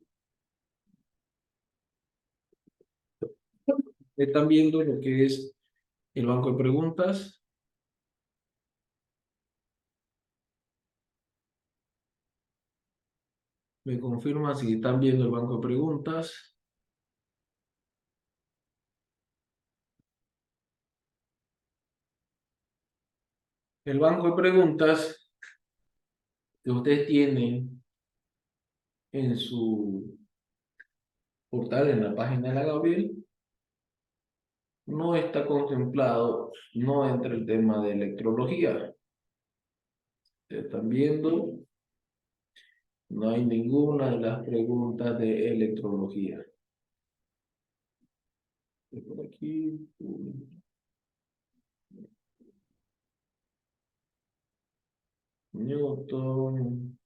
Están viendo lo que es el banco de preguntas. Me confirman si están viendo el banco de preguntas. El banco de preguntas que ustedes tienen en su portal, en la página de la Gabriel, no está contemplado, no entra el tema de electrología. Ustedes están viendo, no hay ninguna de las preguntas de electrología. Por aquí, Newton,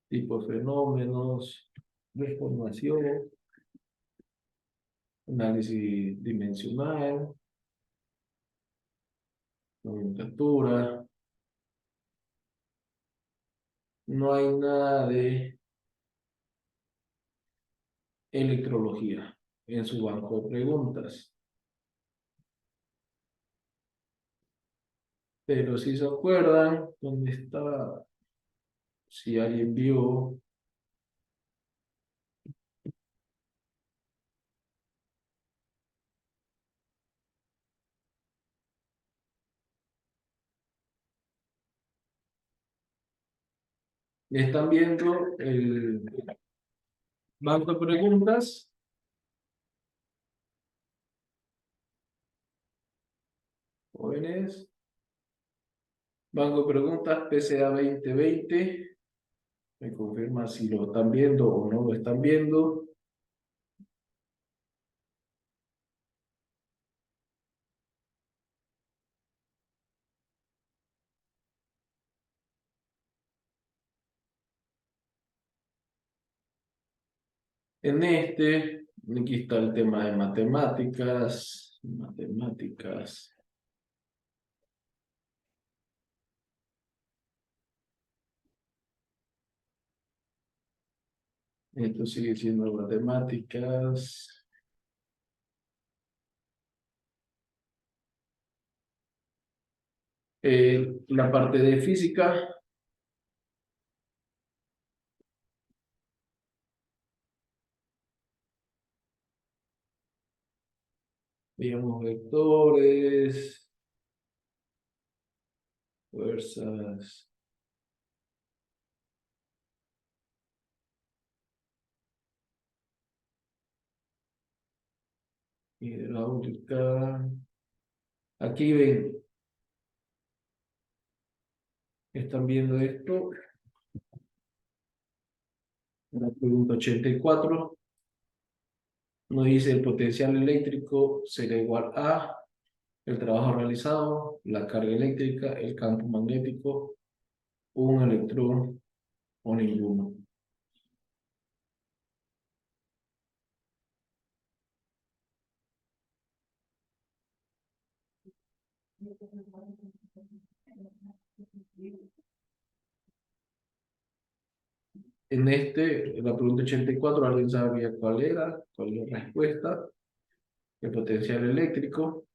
tipo de fenómenos, deformación, análisis dimensional, nomenclatura. No hay nada de electrología en su banco de preguntas. Pero si se acuerdan, ¿dónde está? Si alguien vio, están viendo el banco de preguntas. Jóvenes, banco de preguntas PCA 2020. Me confirma si lo están viendo o no lo están viendo. En este, aquí está el tema de matemáticas. Matemáticas. Esto sigue siendo matemáticas. La parte de física, digamos, vectores, fuerzas, hidráulica. Aquí ven, están viendo esto. La pregunta 84 nos dice el potencial eléctrico será igual a el trabajo realizado, la carga eléctrica, el campo magnético, un electrón o ninguno. En la pregunta 84, ¿alguien sabía cuál era? ¿Cuál es la respuesta? El potencial eléctrico.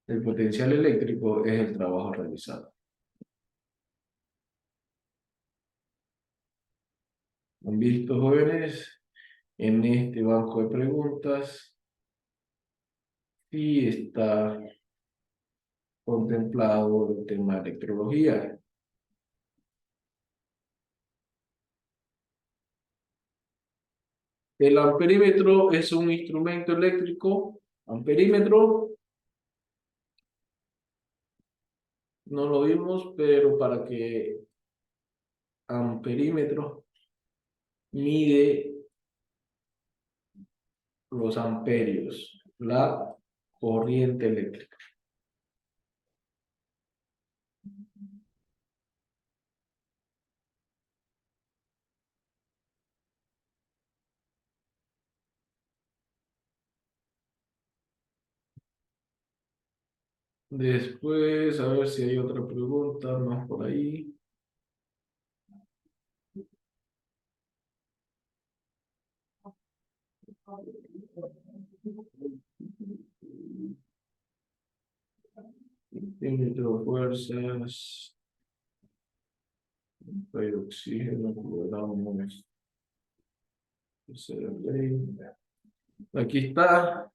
El potencial eléctrico es el trabajo realizado. ¿Han visto, jóvenes? En este banco de preguntas, sí está contemplado el tema de electrología. El amperímetro es un instrumento eléctrico. Amperímetro, no lo vimos, pero para que amperímetro mide los amperios, la corriente eléctrica. Después, a ver si hay otra pregunta más por ahí. Fuerzas, de oxígeno, logramos. Aquí está.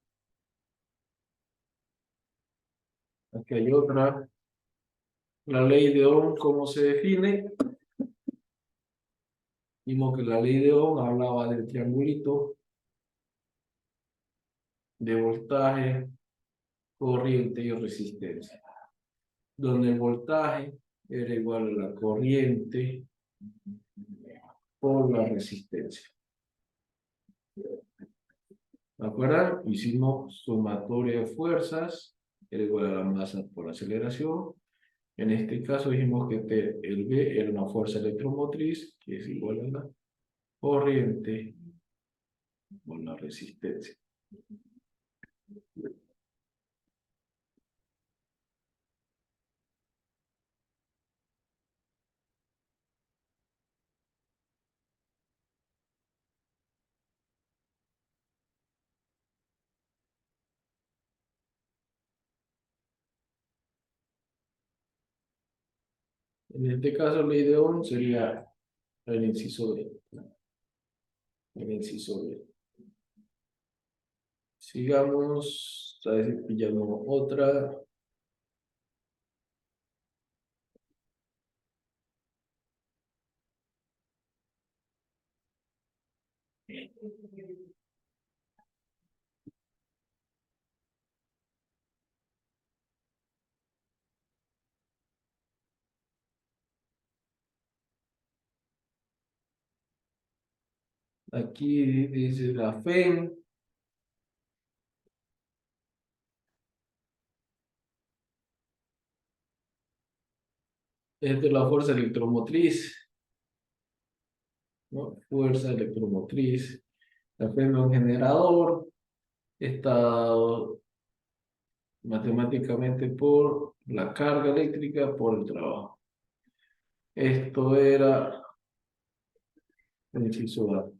Aquí hay otra. La ley de Ohm, ¿cómo se define? Vimos que la ley de Ohm hablaba del triangulito de voltaje, corriente y resistencia, donde el voltaje era igual a la corriente por la resistencia. ¿De acuerdo? Hicimos sumatoria de fuerzas, era igual a la masa por aceleración. En este caso dijimos que el B era una fuerza electromotriz, que es igual a la corriente por la resistencia. En este caso, ley de Ohm sería el inciso B. El inciso B. Sigamos, a ver si pillamos otra. Aquí dice la FEM. Esta es la fuerza electromotriz, ¿no? Fuerza electromotriz. La FEM es un generador. Está matemáticamente por la carga eléctrica por el trabajo. Esto era el inciso A.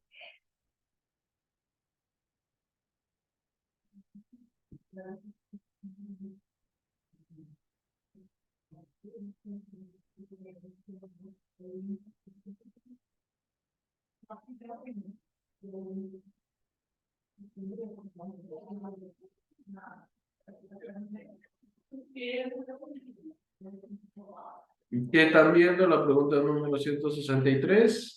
¿Y qué están viendo? La pregunta número 163.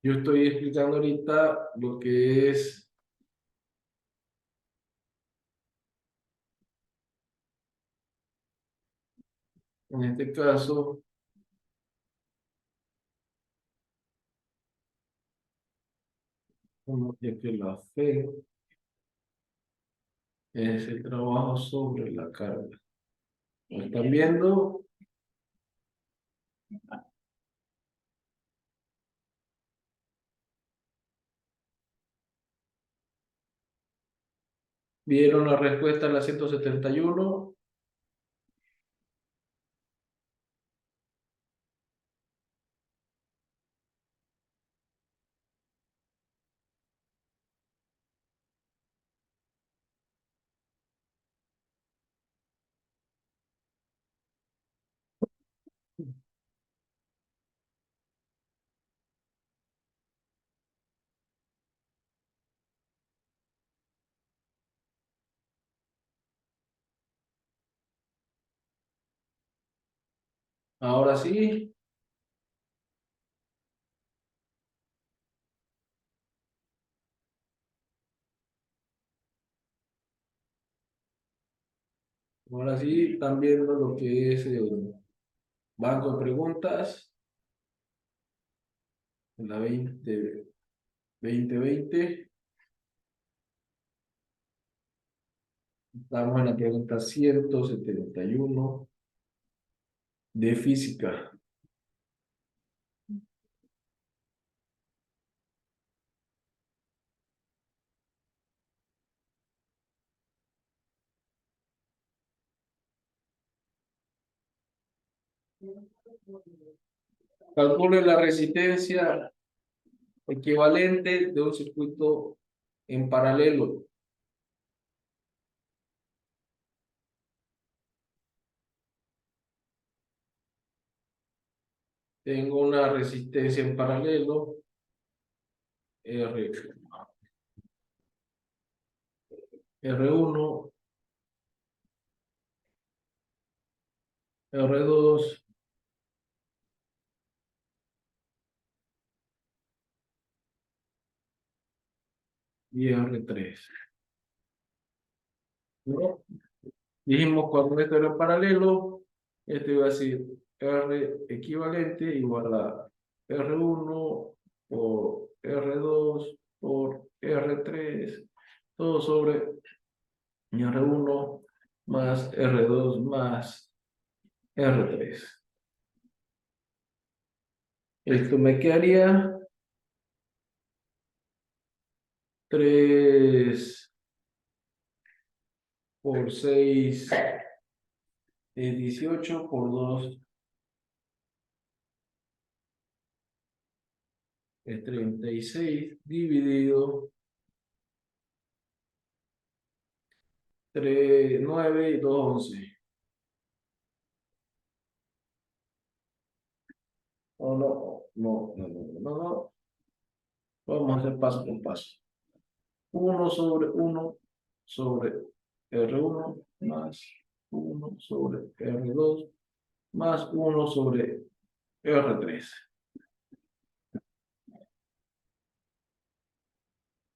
Yo estoy explicando ahorita lo que es, en este caso, como que la fe es el trabajo sobre la carga. ¿Lo están viendo? ¿Vieron la respuesta a la 171? Ahora sí. Ahora sí, están viendo lo que es el banco de preguntas en la 2020. Estamos en la pregunta 171 de física. Calcule la resistencia equivalente de un circuito en paralelo. Tengo una resistencia en paralelo, R, R1, R2, y R3. ¿No? Dijimos cuando esto era paralelo, esto iba a decir R equivalente igual a R1 por R2 por R3, todo sobre R1 más R2 más R3. Esto me quedaría 3 por 6 es 18, por 2 es 36, dividido 3, 9 y 2, 11. No, no, no, no, no, no, no. Vamos a hacer paso por paso. 1 sobre 1 sobre R1 más 1 sobre R2 más 1 sobre R3.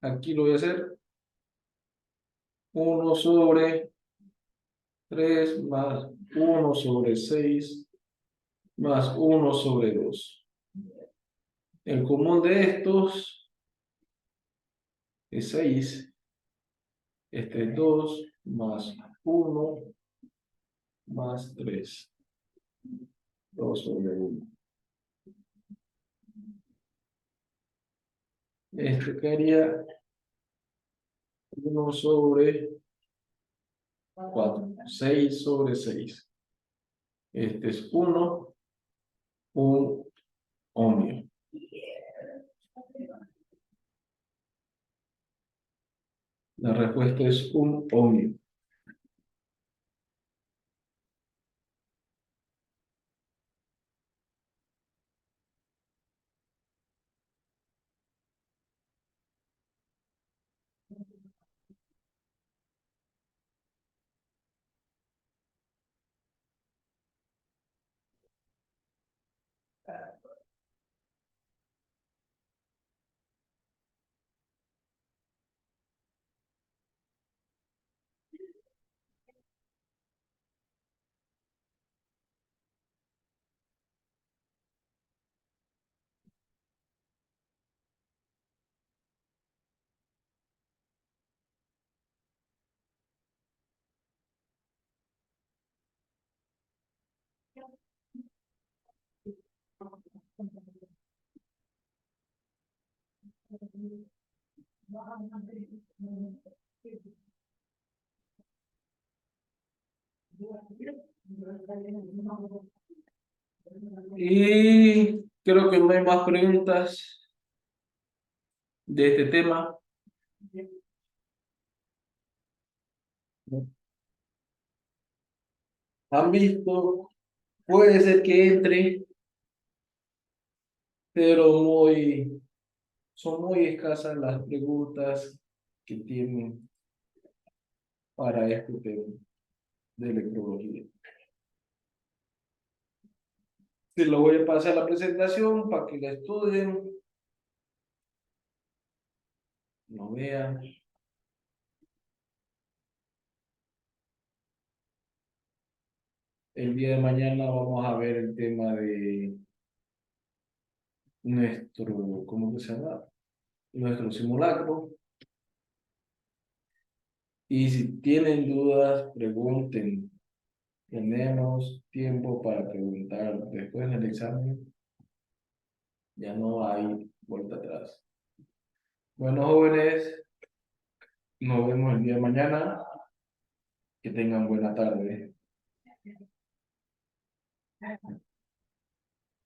Aquí lo voy a hacer 1 sobre 3 más 1 sobre 6 más 1 sobre 2. El común de estos es 6. Este es 2 más 1 más 3. 2 sobre 1. Este quedaría 1 sobre 4. 6 sobre 6. Este es 1, un ohmio. La respuesta es un ohmio. Y creo que no hay más preguntas de este tema. ¿Han visto? Puede ser que entre, pero son muy escasas las preguntas que tienen para este tema de electrología. Se lo voy a pasar a la presentación para que la estudien, lo vean. El día de mañana vamos a ver el tema de nuestro, ¿cómo que se llama? Nuestro simulacro. Y si tienen dudas, pregunten. Tenemos tiempo para preguntar. Después del examen, ya no hay vuelta atrás. Bueno, jóvenes, nos vemos el día de mañana. Que tengan buena tarde.